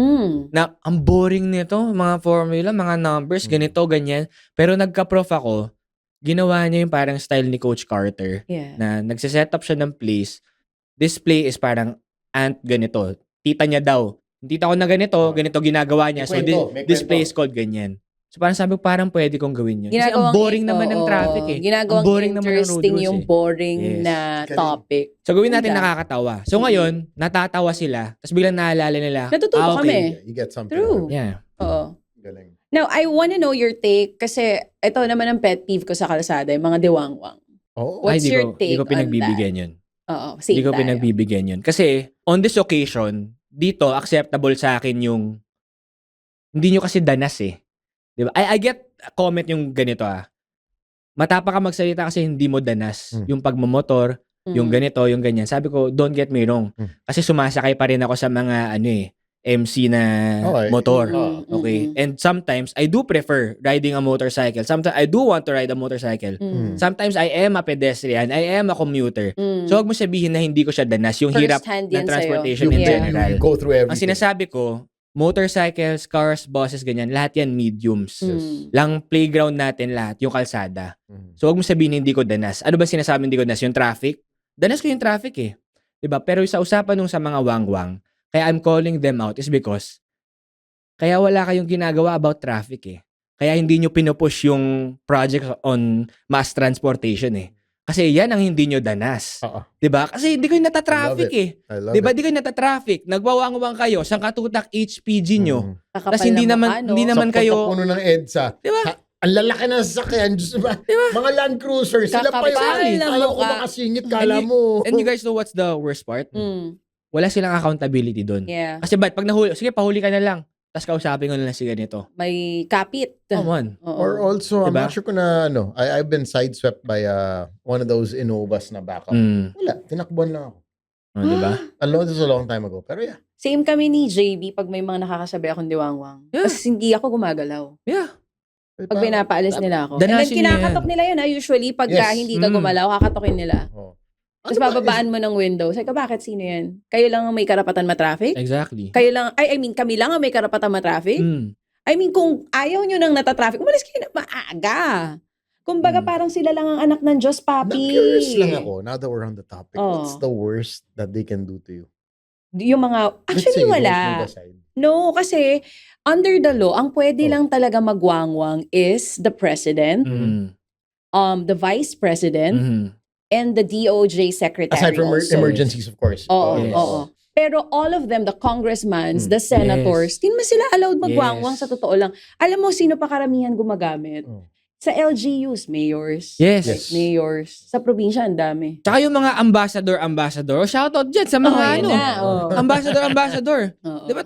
Speaker 3: Na ang boring nito, mga formula, mga numbers, ganito, ganyan. Pero nagka-prof ako, ginawa niya yung parang style ni Coach Carter
Speaker 2: Yeah.
Speaker 3: na nagsiset up siya ng plays. This play is parang ant ganito. Tita niya daw. Tita ko na ganito, ganito ginagawa niya. So
Speaker 1: May
Speaker 3: this
Speaker 1: kwento.
Speaker 3: play is called ganyan. So parang sabi ko, parang pwede kong gawin yun. Kasi ang
Speaker 2: Ginagawang-
Speaker 3: boring naman ng
Speaker 2: oo,
Speaker 3: traffic eh.
Speaker 2: Ginagawang
Speaker 3: Ang boring naman ng road
Speaker 2: interesting
Speaker 3: rules
Speaker 2: yung
Speaker 3: eh.
Speaker 2: boring
Speaker 3: Yes.
Speaker 2: na
Speaker 1: Galing.
Speaker 2: topic.
Speaker 3: So gawin natin
Speaker 2: Ganda.
Speaker 3: nakakatawa. So ngayon, natatawa sila. Tapos biglang naalala nila.
Speaker 2: Natututo
Speaker 3: okay.
Speaker 2: kami.
Speaker 1: You get something.
Speaker 2: True.
Speaker 3: Yeah.
Speaker 2: Oo.
Speaker 1: Galing.
Speaker 2: Now, I wanna know your take kasi ito naman ang pet peeve ko sa kalsada, yung mga diwangwang.
Speaker 1: Oh.
Speaker 2: What's
Speaker 3: Ay,
Speaker 2: your take
Speaker 3: di ko
Speaker 2: on
Speaker 3: pinagbibigyan yun.
Speaker 2: Oo,
Speaker 3: Di
Speaker 2: same
Speaker 3: ko
Speaker 2: tayo.
Speaker 3: pinagbibigyan yun. Kasi, on this occasion, dito, acceptable sa akin yung, hindi nyo kasi danas eh. Di ba? I get a comment yung ganito Matapa ka magsalita kasi hindi mo danas. Yung pagmamotor, yung ganito, yung ganyan. Sabi ko, don't get me wrong. Kasi sumasakay pa rin ako sa mga, MC na
Speaker 1: Okay.
Speaker 3: motor.
Speaker 2: Mm,
Speaker 3: Okay? And sometimes, I do prefer riding a motorcycle. Sometimes, I do want to ride a motorcycle. Sometimes, I am a pedestrian. I am a commuter. So, wag mo sabihin na hindi ko siya danas. Yung hirap
Speaker 2: First-hand
Speaker 3: ng
Speaker 2: yan sa'yo.
Speaker 3: transportation
Speaker 1: You,
Speaker 3: in
Speaker 2: Yeah.
Speaker 3: general.
Speaker 1: you go through everything.
Speaker 3: Ang sinasabi ko, motorcycles, cars, buses, ganyan, lahat yan mediums. Lang playground natin lahat, yung kalsada. So, wag mo sabihin hindi ko danas. Ano ba sinasabi hindi ko danas? Yung traffic? Danas ko yung traffic eh. Diba? Pero sa usapan nung sa mga wangwang, kaya I'm calling them out is because kaya wala kayong ginagawa about traffic eh. Kaya hindi nyo pinupush yung project on mass transportation eh. Kasi yan ang hindi nyo danas.
Speaker 1: Oo.
Speaker 3: 'Di ba? Kasi hindi kayo nata-traffic
Speaker 1: I love
Speaker 3: eh.
Speaker 1: I love
Speaker 3: 'Di ba?
Speaker 1: it.
Speaker 3: Di kayo nata-traffic. Nagwawang-wang kayo sa katutak HPG nyo.
Speaker 1: Mm.
Speaker 2: Kakapal
Speaker 3: Tas hindi
Speaker 2: na
Speaker 3: naman
Speaker 2: mukha, no?
Speaker 3: hindi naman
Speaker 1: Sa
Speaker 3: kayo,
Speaker 1: pagkapuno ng EDSA.
Speaker 3: Di ba?
Speaker 1: Ang lalaki ng sasakyan. Diyos ba? Mga Land Cruiser. Sila pa
Speaker 2: Kakapal
Speaker 1: yun.
Speaker 2: ng
Speaker 1: Alam ko
Speaker 2: mukha.
Speaker 1: makasingit. Kala
Speaker 3: And
Speaker 1: mo.
Speaker 3: and you guys know what's the worst part?
Speaker 2: Mm.
Speaker 3: Wala silang accountability doon.
Speaker 2: Yeah.
Speaker 3: Kasi pag nahuli, sige pahuli ka na lang. Tapos kausapin ko na lang si ganito.
Speaker 2: May kapit.
Speaker 3: Come on.
Speaker 2: Oo.
Speaker 1: Or also, I'm
Speaker 3: Diba?
Speaker 1: not sure kung I've been sideswept by one of those Innovas na backup.
Speaker 3: Mm.
Speaker 1: Wala. Tinakbuhan lang ako.
Speaker 3: Oh, 'di ba?
Speaker 1: This was a long time ago. Pero yeah.
Speaker 2: Same kami ni JB pag may mga nakakasabi akong diwangwang.
Speaker 3: Yeah.
Speaker 2: Tapos hindi ako gumagalaw.
Speaker 3: Yeah.
Speaker 2: Pag pinapaalis nila ako. And then
Speaker 3: Danasin niyo
Speaker 2: kinakatok
Speaker 3: yan.
Speaker 2: nila yun. Usually, pag
Speaker 1: Yes.
Speaker 2: hindi ka gumalaw, kakatokin nila.
Speaker 1: Oh.
Speaker 2: Tapos bababaan mo ng window. Sabi ka, bakit sino yan? Kayo lang ang may karapatan ma-traffic?
Speaker 3: Exactly.
Speaker 2: Kayo lang, kami lang ang may karapatan ma-traffic?
Speaker 3: Mm.
Speaker 2: I mean, kung ayaw nyo nang natatraffic, umalis kayo na maaga. Kumbaga, parang sila lang ang anak ng Diyos, papi.
Speaker 1: Na-curious lang ako. Now that we're on the topic,
Speaker 2: Oh.
Speaker 1: what's the worst that they can do to you?
Speaker 2: Yung mga,
Speaker 1: Let's
Speaker 2: actually
Speaker 1: say,
Speaker 2: wala.
Speaker 1: don't move aside.
Speaker 2: No, kasi under the law, ang pwede
Speaker 1: Oh.
Speaker 2: lang talaga magwangwang is the president,
Speaker 3: Mm.
Speaker 2: the vice president,
Speaker 3: Mhm.
Speaker 2: and the DOJ secretary
Speaker 1: Aside from
Speaker 2: also.
Speaker 1: emergencies, of course.
Speaker 2: Oo,
Speaker 3: Yes.
Speaker 2: oo. Pero all of them, the congressmans, the senators,
Speaker 3: Yes.
Speaker 2: hindi naman sila allowed magwangwang
Speaker 3: Yes.
Speaker 2: sa totoo lang. Alam mo, sino pa karamihan gumagamit?
Speaker 1: Oh.
Speaker 2: Sa LGUs, mayors.
Speaker 3: Yes.
Speaker 2: Like mayors. Sa probinsya, ang dami.
Speaker 3: Tsaka yung mga ambassador. Oh, shoutout dyan sa mga
Speaker 2: yun na, oo.
Speaker 3: ambassador.
Speaker 2: Oo.
Speaker 3: Di ba?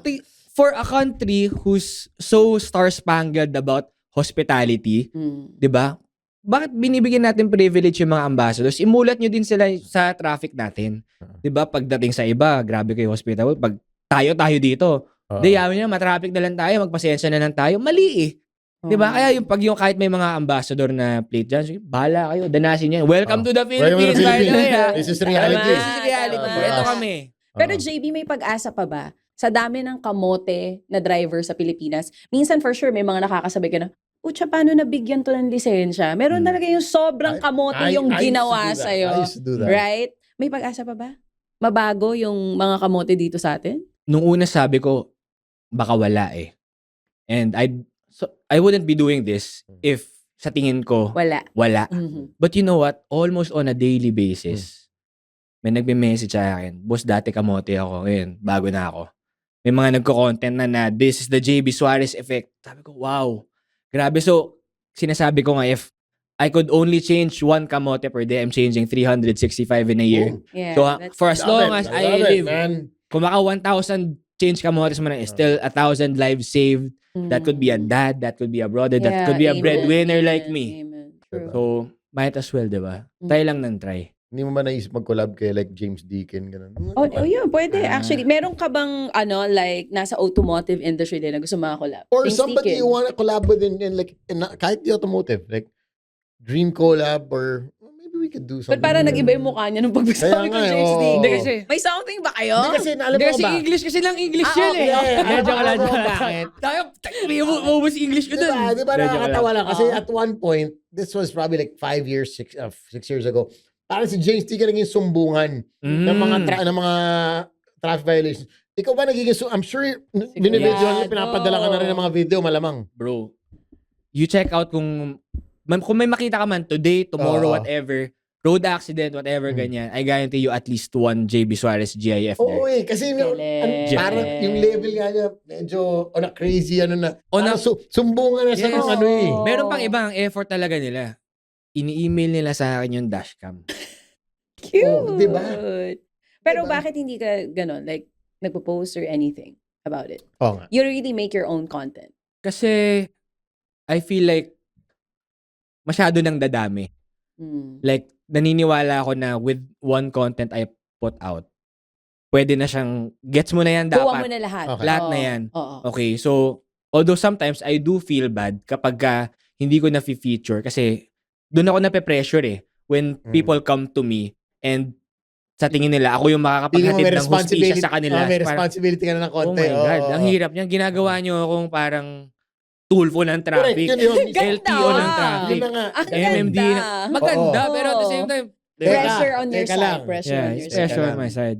Speaker 3: For a country who's so star-spangled about hospitality,
Speaker 2: Mm.
Speaker 3: di ba? Bakit binibigyan natin privilege yung mga ambassadors? Imulat nyo din sila sa traffic natin. Di ba? Pagdating sa iba, grabe kayo hospitable. Pag tayo dito, di yaman nyo, matraffic na lang tayo, magpasensya na lang tayo. Mali eh. Di ba?
Speaker 2: Oo.
Speaker 3: Kaya yung kahit may mga ambassador na plate dyan, sige, bahala kayo, danasin yan. Welcome to the Philippines, by the way.
Speaker 1: This is reality.
Speaker 3: This is reality.
Speaker 2: Tama.
Speaker 3: Ito kami.
Speaker 2: Pero JB, may pag-asa pa ba? Sa dami ng kamote na driver sa Pilipinas, minsan for sure may mga nakakasabi ka na, Ucha, paano nabigyan to ng lisensya? Meron talaga yung sobrang kamote yung ginawa
Speaker 1: I
Speaker 2: sa'yo.
Speaker 1: used to do that.
Speaker 2: Right? May pag-asa pa ba? Mabago yung mga kamote dito sa atin?
Speaker 3: Nung una sabi ko, baka wala eh. And I wouldn't be doing this if sa tingin ko,
Speaker 2: Wala.
Speaker 3: wala.
Speaker 2: Mhm.
Speaker 3: But you know what? Almost on a daily basis, may nagme-message sa akin, boss, dati kamote ako. Ngayon, bago na ako. May mga nagko-content na this is the JB Suarez effect. Sabi ko, wow. Grabe. So, sinasabi ko nga, if I could only change one kamote per day, I'm changing 365 in a year.
Speaker 1: Oh.
Speaker 2: Yeah,
Speaker 3: So,
Speaker 2: that's-
Speaker 3: for as long as I
Speaker 1: love it,
Speaker 3: live,
Speaker 1: man.
Speaker 3: kung maka 1,000 change kamotes mo na, still 1,000 lives saved. That could be a dad, that could be a brother, that
Speaker 2: Yeah,
Speaker 3: could be a
Speaker 2: amen,
Speaker 3: breadwinner like
Speaker 2: amen,
Speaker 3: me.
Speaker 2: Amen. True.
Speaker 3: So, might as well, di ba? Try lang ng try.
Speaker 1: Hindi mo ba naisip mag-collab kay like James Deacon? Ganun.
Speaker 2: Oh, yun, pwede.
Speaker 3: Ah.
Speaker 2: Actually, meron ka bang, like, nasa automotive industry din na gusto makakolab?
Speaker 1: Or
Speaker 2: James
Speaker 1: somebody
Speaker 2: Deacon.
Speaker 1: you want to collab with in kahit the automotive. Like, dream collab or maybe we could do something.
Speaker 2: But parang nag-iba yung mukha niya nung
Speaker 1: Kaya
Speaker 2: pagsasabi ko
Speaker 1: nga,
Speaker 2: James
Speaker 1: oo.
Speaker 2: Deacon.
Speaker 3: Hindi kasi,
Speaker 2: May something ba kayo?
Speaker 1: Hindi kasi, alam mo
Speaker 3: kasi
Speaker 1: ba?
Speaker 3: English kasi lang English
Speaker 2: Ah,
Speaker 3: yan eh.
Speaker 2: okay.
Speaker 3: Medyo ka lang.
Speaker 1: Alam mo bakit?
Speaker 3: Tayo, maubos English ko dun.
Speaker 1: Di ba
Speaker 3: Medyo ka
Speaker 1: nakakatawa lang? Kasi
Speaker 2: Oo.
Speaker 1: at one point, this was probably like 5 years, 6 years ago, parang si James Deacon naging sumbungan ng mga traffic violations. Ikaw ba nagiging I'm sure binibidyohan mo,
Speaker 2: Sigurado.
Speaker 1: pinapadala ka na rin ng mga video, malamang.
Speaker 3: Bro, you check out kung may makita ka man today, tomorrow,
Speaker 1: Oo.
Speaker 3: whatever, road accident, whatever, ganyan, I guarantee you at least one JB Suarez GIF there.
Speaker 1: Oo kasi
Speaker 2: Galing.
Speaker 1: parang yung level nga niya, medyo crazy,
Speaker 3: On a-
Speaker 1: sumbungan na siya
Speaker 3: Yes.
Speaker 1: ng ano eh.
Speaker 3: Meron pang ibang effort talaga nila. Ini-email nila sa akin yung dashcam.
Speaker 2: Cute.
Speaker 1: Oh, diba?
Speaker 2: Pero
Speaker 1: Diba?
Speaker 2: bakit hindi ka ganon? Like, nagpo-post or anything about it?
Speaker 1: Oo nga.
Speaker 2: You really make your own content.
Speaker 3: Kasi, I feel like, masyado nang dadami.
Speaker 2: Mm.
Speaker 3: Like, naniniwala ako na with one content I put out, pwede na siyang, gets mo na yan
Speaker 2: Gawa mo
Speaker 3: dapat.
Speaker 2: na lahat.
Speaker 1: Okay.
Speaker 3: Lahat
Speaker 2: Oo.
Speaker 3: na yan.
Speaker 2: Oo.
Speaker 3: Okay, so, although sometimes I do feel bad kapag hindi ko na-feature kasi doon ako nape-pressure eh. When people come to me and sa tingin nila, ako yung
Speaker 1: Feeling mo
Speaker 3: makakapaghatid
Speaker 1: may
Speaker 3: ng hustisya
Speaker 1: responsibility,
Speaker 3: sa kanila.
Speaker 1: may
Speaker 3: Parang,
Speaker 1: responsibility ka na ng
Speaker 3: oh
Speaker 1: konti.
Speaker 3: my God, ang hirap niyan. Ginagawa niyo akong parang tulfo ng traffic.
Speaker 1: Correct, yun.
Speaker 3: LTO ng
Speaker 2: Ganda.
Speaker 3: traffic.
Speaker 1: Yun na nga.
Speaker 2: Ang
Speaker 3: MMD
Speaker 2: ganda.
Speaker 3: na. Maganda,
Speaker 2: Oo.
Speaker 3: pero at the same time,
Speaker 2: Pressure on your
Speaker 1: Teka
Speaker 2: side.
Speaker 1: lang.
Speaker 2: Pressure
Speaker 3: yeah,
Speaker 2: on your
Speaker 3: it's
Speaker 2: side.
Speaker 3: pressure
Speaker 1: Teka
Speaker 3: on my
Speaker 1: lang.
Speaker 3: side.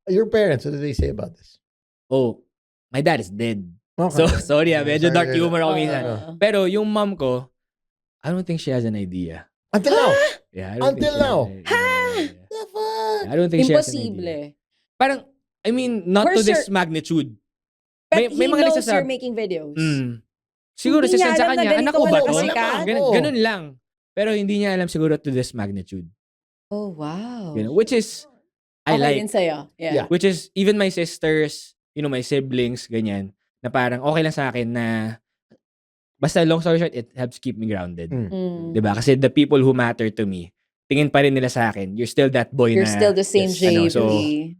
Speaker 1: Your parents, what did they say about this?
Speaker 3: Oh, my dad is dead.
Speaker 1: Okay.
Speaker 3: So, sorry medyo
Speaker 1: Sorry.
Speaker 3: dark humor ako
Speaker 2: Oo.
Speaker 3: minsan. Pero yung mom ko, I don't think she has an idea.
Speaker 1: Until now.
Speaker 3: Yeah, I don't think
Speaker 1: Until
Speaker 3: she-
Speaker 1: now.
Speaker 3: yeah.
Speaker 1: The fuck?
Speaker 3: I don't think she has an idea.
Speaker 2: Imposible.
Speaker 3: Parang, I mean, not
Speaker 2: For
Speaker 3: to this
Speaker 2: sure.
Speaker 3: magnitude.
Speaker 2: But
Speaker 3: May
Speaker 2: he
Speaker 3: mga
Speaker 2: knows
Speaker 3: nagsasab-
Speaker 2: you're making videos.
Speaker 3: Siguro
Speaker 2: Hindi
Speaker 3: sa
Speaker 2: niya alam na
Speaker 3: kanya,
Speaker 2: ganito
Speaker 3: anak ko
Speaker 2: ka
Speaker 3: ba
Speaker 2: na
Speaker 3: to?
Speaker 2: kasikat?
Speaker 3: Ganun lang. Pero hindi niya alam siguro to this magnitude.
Speaker 2: Oh, wow.
Speaker 3: Ganun. Which is, I
Speaker 2: Okay
Speaker 3: like.
Speaker 2: din sa'yo. Yeah.
Speaker 1: Yeah.
Speaker 3: Which is, even my sisters, my siblings, ganyan, na parang okay lang sa akin na, basta long story short, it helps keep me grounded.
Speaker 2: Mm.
Speaker 3: Diba? Kasi the people who matter to me, tingin pa rin nila sa akin, you're still that boy
Speaker 2: You're
Speaker 3: na,
Speaker 2: still the same JB.
Speaker 3: so,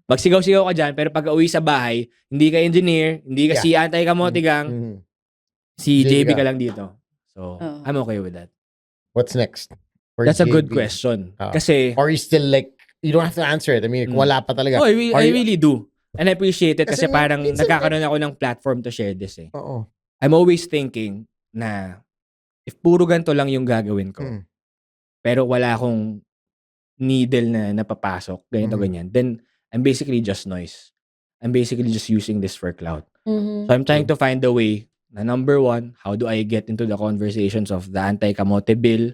Speaker 3: magsigaw-sigaw ka dyan, pero pag uwi sa bahay, hindi ka engineer, hindi ka
Speaker 1: Yeah.
Speaker 3: si anti-kamote gang,
Speaker 1: Mhm.
Speaker 3: si JB
Speaker 1: JB
Speaker 3: ka lang dito. So,
Speaker 2: Oh.
Speaker 3: I'm okay with that.
Speaker 1: What's next? For
Speaker 3: That's a good
Speaker 1: JB?
Speaker 3: question.
Speaker 1: Ah.
Speaker 3: Kasi,
Speaker 1: Or you still like, you don't have to answer it. I mean, kung wala pa talaga.
Speaker 3: oh, I
Speaker 1: Are you-
Speaker 3: really do. And I appreciate it kasi
Speaker 1: Kasi
Speaker 3: parang
Speaker 1: minsan-
Speaker 3: nagkakaroon ako ng platform to share this eh.
Speaker 1: Oo.
Speaker 3: I'm always thinking na if puro ganito lang yung gagawin ko,
Speaker 1: Mm.
Speaker 3: pero wala akong needle na napapasok, ganito,
Speaker 1: Mhm.
Speaker 3: ganyan, then I'm basically just noise. I'm basically just using this for clout.
Speaker 2: Mhm.
Speaker 3: So I'm trying to find a way na number one, how do I get into the conversations of the anti-kamote bill?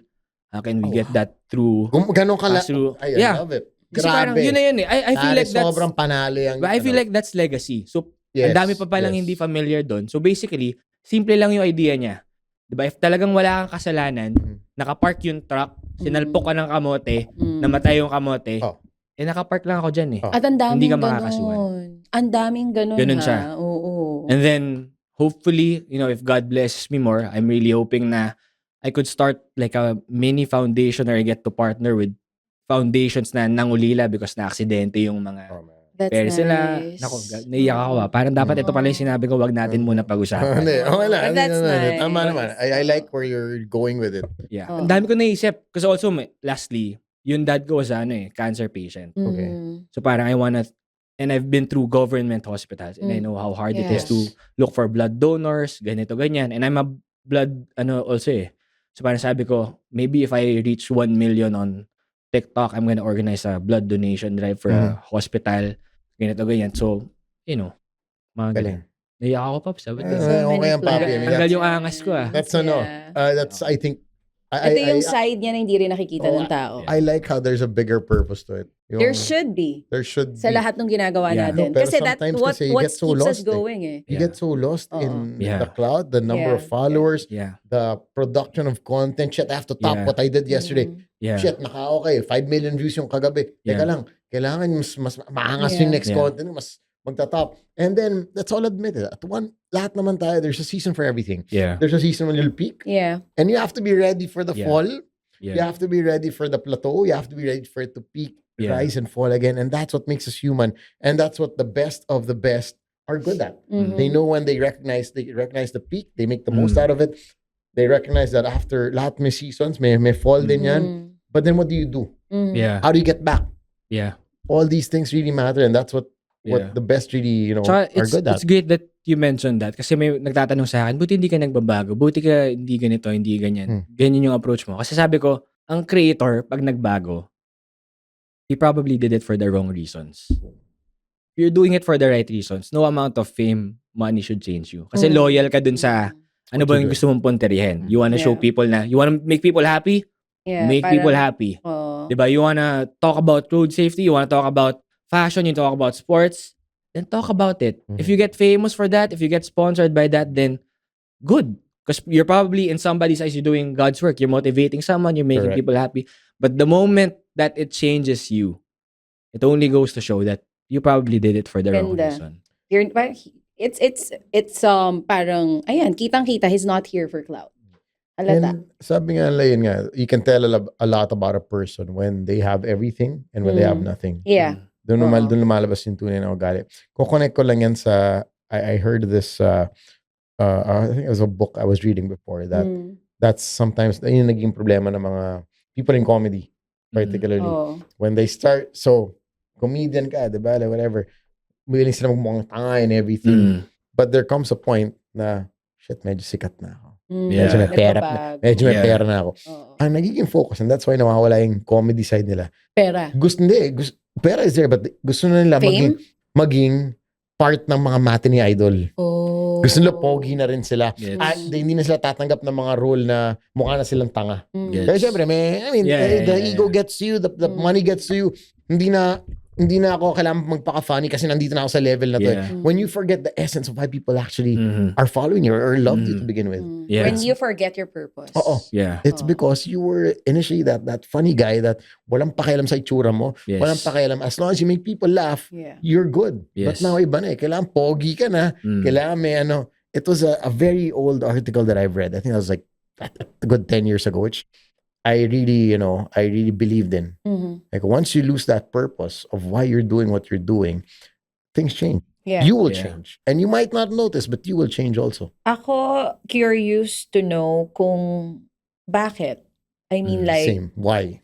Speaker 3: How can we get that through?
Speaker 1: Ganun ka
Speaker 3: through
Speaker 1: I love it.
Speaker 3: Kasi parang
Speaker 1: Grabe.
Speaker 3: yun na yun eh. I feel like that's,
Speaker 1: sobrang panalo yung,
Speaker 3: I feel like that's legacy. So,
Speaker 1: yes,
Speaker 3: ang dami pa palang
Speaker 1: yes.
Speaker 3: hindi familiar doon. So basically, simple lang yung idea niya. Diba? If talagang wala kang kasalanan, nakapark yung truck, sinalpok ka ng kamote,
Speaker 2: Mm.
Speaker 3: namatay yung kamote,
Speaker 1: Oh.
Speaker 3: nakapark lang ako dyan eh.
Speaker 1: Oh.
Speaker 2: At ang daming
Speaker 3: Hindi ka
Speaker 2: ganun.
Speaker 3: makakasuhan.
Speaker 2: Ang daming ganun,
Speaker 3: Ganun
Speaker 2: ha?
Speaker 3: siya.
Speaker 2: Oo.
Speaker 3: And then, hopefully, if God blesses me more, I'm really hoping na I could start like a mini foundation or I get to partner with foundations na nangulila because na-aksidente yung mga
Speaker 1: Oh, man.
Speaker 2: That's
Speaker 3: pero sila,
Speaker 2: nice.
Speaker 3: nako, naiyak ako ah. Parang dapat ito pala yung sinabi ko, wag natin muna pag-usapan.
Speaker 1: Hindi, okay lang.
Speaker 2: But that's nice.
Speaker 1: Tama naman. I like where you're going with it.
Speaker 3: Yeah.
Speaker 2: Oh.
Speaker 3: Ang dami ko naisip. Kasi also, lastly, yung dad ko was cancer patient.
Speaker 1: Okay.
Speaker 2: Mm.
Speaker 3: So parang and I've been through government hospitals and I know how hard it is
Speaker 2: Yes.
Speaker 3: to look for blood donors, ganito, ganyan. And I'm a blood, also eh. So parang sabi ko, maybe if I reach 1 million on TikTok, I'm gonna organize a blood donation drive for a hospital, ganito, ganyan. So, mga galing. Naiyak ako, Pops. Sabi ko,
Speaker 1: Okay ang papi. I mean,
Speaker 3: tanggal yung angas ko ah.
Speaker 1: That's that's, I think,
Speaker 2: Ito yung side niya na hindi rin nakikita ng tao.
Speaker 1: I like how there's a bigger purpose to it. Yung,
Speaker 2: There should be.
Speaker 1: There should
Speaker 2: Sa
Speaker 1: be.
Speaker 2: lahat ng ginagawa
Speaker 3: Yeah.
Speaker 2: natin.
Speaker 1: No, pero
Speaker 2: Kasi that
Speaker 1: sometimes
Speaker 2: what
Speaker 1: kasi you get so
Speaker 2: keeps us
Speaker 1: lost eh.
Speaker 2: going eh.
Speaker 1: You
Speaker 3: Yeah.
Speaker 1: get so lost in
Speaker 3: Yeah.
Speaker 1: the cloud, the number of
Speaker 2: Yeah.
Speaker 1: followers,
Speaker 3: Yeah.
Speaker 1: the production of content. Shit, I have to top
Speaker 3: Yeah.
Speaker 1: what I did yesterday.
Speaker 2: Mm.
Speaker 3: Yeah.
Speaker 1: Shit, okay. 5 million views yung kagabi.
Speaker 3: Yeah.
Speaker 1: Teka lang, kailangan mas maangas
Speaker 2: Yeah.
Speaker 1: yung next
Speaker 3: Yeah.
Speaker 1: content, mas magta-top. And then, let's all admit it. Lahat naman tayo, there's a season for everything.
Speaker 3: Yeah.
Speaker 1: There's a season when you'll peak,
Speaker 2: Yeah.
Speaker 1: and you have to be ready for the
Speaker 3: Yeah.
Speaker 1: fall. You
Speaker 3: Yeah.
Speaker 1: have to be ready for the plateau. You have to be ready for it to peak,
Speaker 3: Yeah.
Speaker 1: rise, and fall again. And that's what makes us human. And that's what the best of the best are good at.
Speaker 2: Mhm.
Speaker 1: They know when they recognize the peak, they make the most out of it. They recognize that after lahat may seasons, may fall din yan.
Speaker 2: Mm.
Speaker 1: But then what do you do?
Speaker 2: Mm.
Speaker 3: Yeah.
Speaker 1: How do you get back?
Speaker 3: Yeah.
Speaker 1: All these things really matter, and that's what
Speaker 3: Yeah.
Speaker 1: the best really
Speaker 3: Tsaka
Speaker 1: are good at.
Speaker 3: it's great that you mentioned that kasi may nagtatanong sa akin, buti hindi ka nagbabago, buti ka hindi ganito, hindi ganyan. Ganyan yung approach mo. Kasi sabi ko, ang creator, pag nagbago, he probably did it for the wrong reasons. You're doing it for the right reasons. No amount of fame, money should change you. Kasi
Speaker 2: Mm.
Speaker 3: loyal ka dun sa, ano ba yung
Speaker 1: you do.
Speaker 3: gusto mong punterihin? You wanna show
Speaker 2: Yeah.
Speaker 3: people na, you wanna make people happy?
Speaker 2: Yeah,
Speaker 3: Make
Speaker 2: parang-
Speaker 3: people happy.
Speaker 2: Oo.
Speaker 3: Diba? You wanna talk about road safety, you wanna talk about fashion, you talk about sports, then talk about it. If you get famous for that, if you get sponsored by that, then good. Because you're probably in somebody's eyes, you're doing God's work. You're motivating someone, you're making
Speaker 1: Correct.
Speaker 3: people happy. But the moment that it changes you, it only goes to show that you probably did it for the wrong
Speaker 2: Ganda.
Speaker 3: reason.
Speaker 2: It's parang ayan, kitang-kita he's not here for clout. Halata.
Speaker 1: And sabi nga nila yun nga, you can tell a lot about a person when they have everything and when they have nothing.
Speaker 2: Yeah.
Speaker 1: Doon
Speaker 2: Oo.
Speaker 1: lumalabas yung tunay na ugali. Kukonect ko lang yan sa, I heard this, I think it was a book I was reading before that
Speaker 2: Mm.
Speaker 1: that's sometimes, yun yung naging problema ng mga people in comedy, particularly.
Speaker 2: Oo.
Speaker 1: When they start, so, comedian ka, diba, like whatever, willing sila magmukhang tanga and everything.
Speaker 3: Mm.
Speaker 1: But there comes a point na, shit, medyo sikat na ako.
Speaker 2: Mm.
Speaker 3: Yeah.
Speaker 1: Medyo may pera,
Speaker 2: Nagbabago.
Speaker 1: medyo may
Speaker 3: Yeah.
Speaker 1: pera na ako.
Speaker 2: Oo.
Speaker 1: Ang nagiging focus, and that's why nawawala yung comedy side nila.
Speaker 2: Pera.
Speaker 1: Pera is there, but gusto na nila
Speaker 2: Fame?
Speaker 1: maging part ng mga matinee idol.
Speaker 2: Oh.
Speaker 1: Gusto nila pogi na rin sila.
Speaker 3: Yes.
Speaker 1: At hindi na sila tatanggap ng mga role na mukha na silang tanga.
Speaker 3: Yes.
Speaker 1: Kaya syempre, the ego gets you, the money gets you. Hindi na ako kailangan magpaka-funny kasi nandito na ako sa level na to.
Speaker 3: Yeah.
Speaker 1: When you forget the essence of why people actually are following you or loved you to begin with.
Speaker 3: Yeah.
Speaker 2: When you forget your purpose.
Speaker 1: Oo.
Speaker 3: Yeah.
Speaker 1: It's because you were initially that funny guy that walang pakialam sa itsura mo.
Speaker 3: Yes.
Speaker 1: Walang pakialam. As long as you make people laugh,
Speaker 2: Yeah.
Speaker 1: you're good.
Speaker 3: Yes.
Speaker 1: But now iba na eh. Kailangan pogi ka na. Kailangan may ano. It was a very old article that I've read. I think that was like a good 10 years ago, which I really believed in. Like once you lose that purpose of why you're doing what you're doing, things change.
Speaker 2: Yeah.
Speaker 1: You will
Speaker 3: Yeah.
Speaker 1: change. And you might not notice, but you will change also.
Speaker 2: Ako, curious to know kung bakit. I mean, like,
Speaker 1: Same. Why?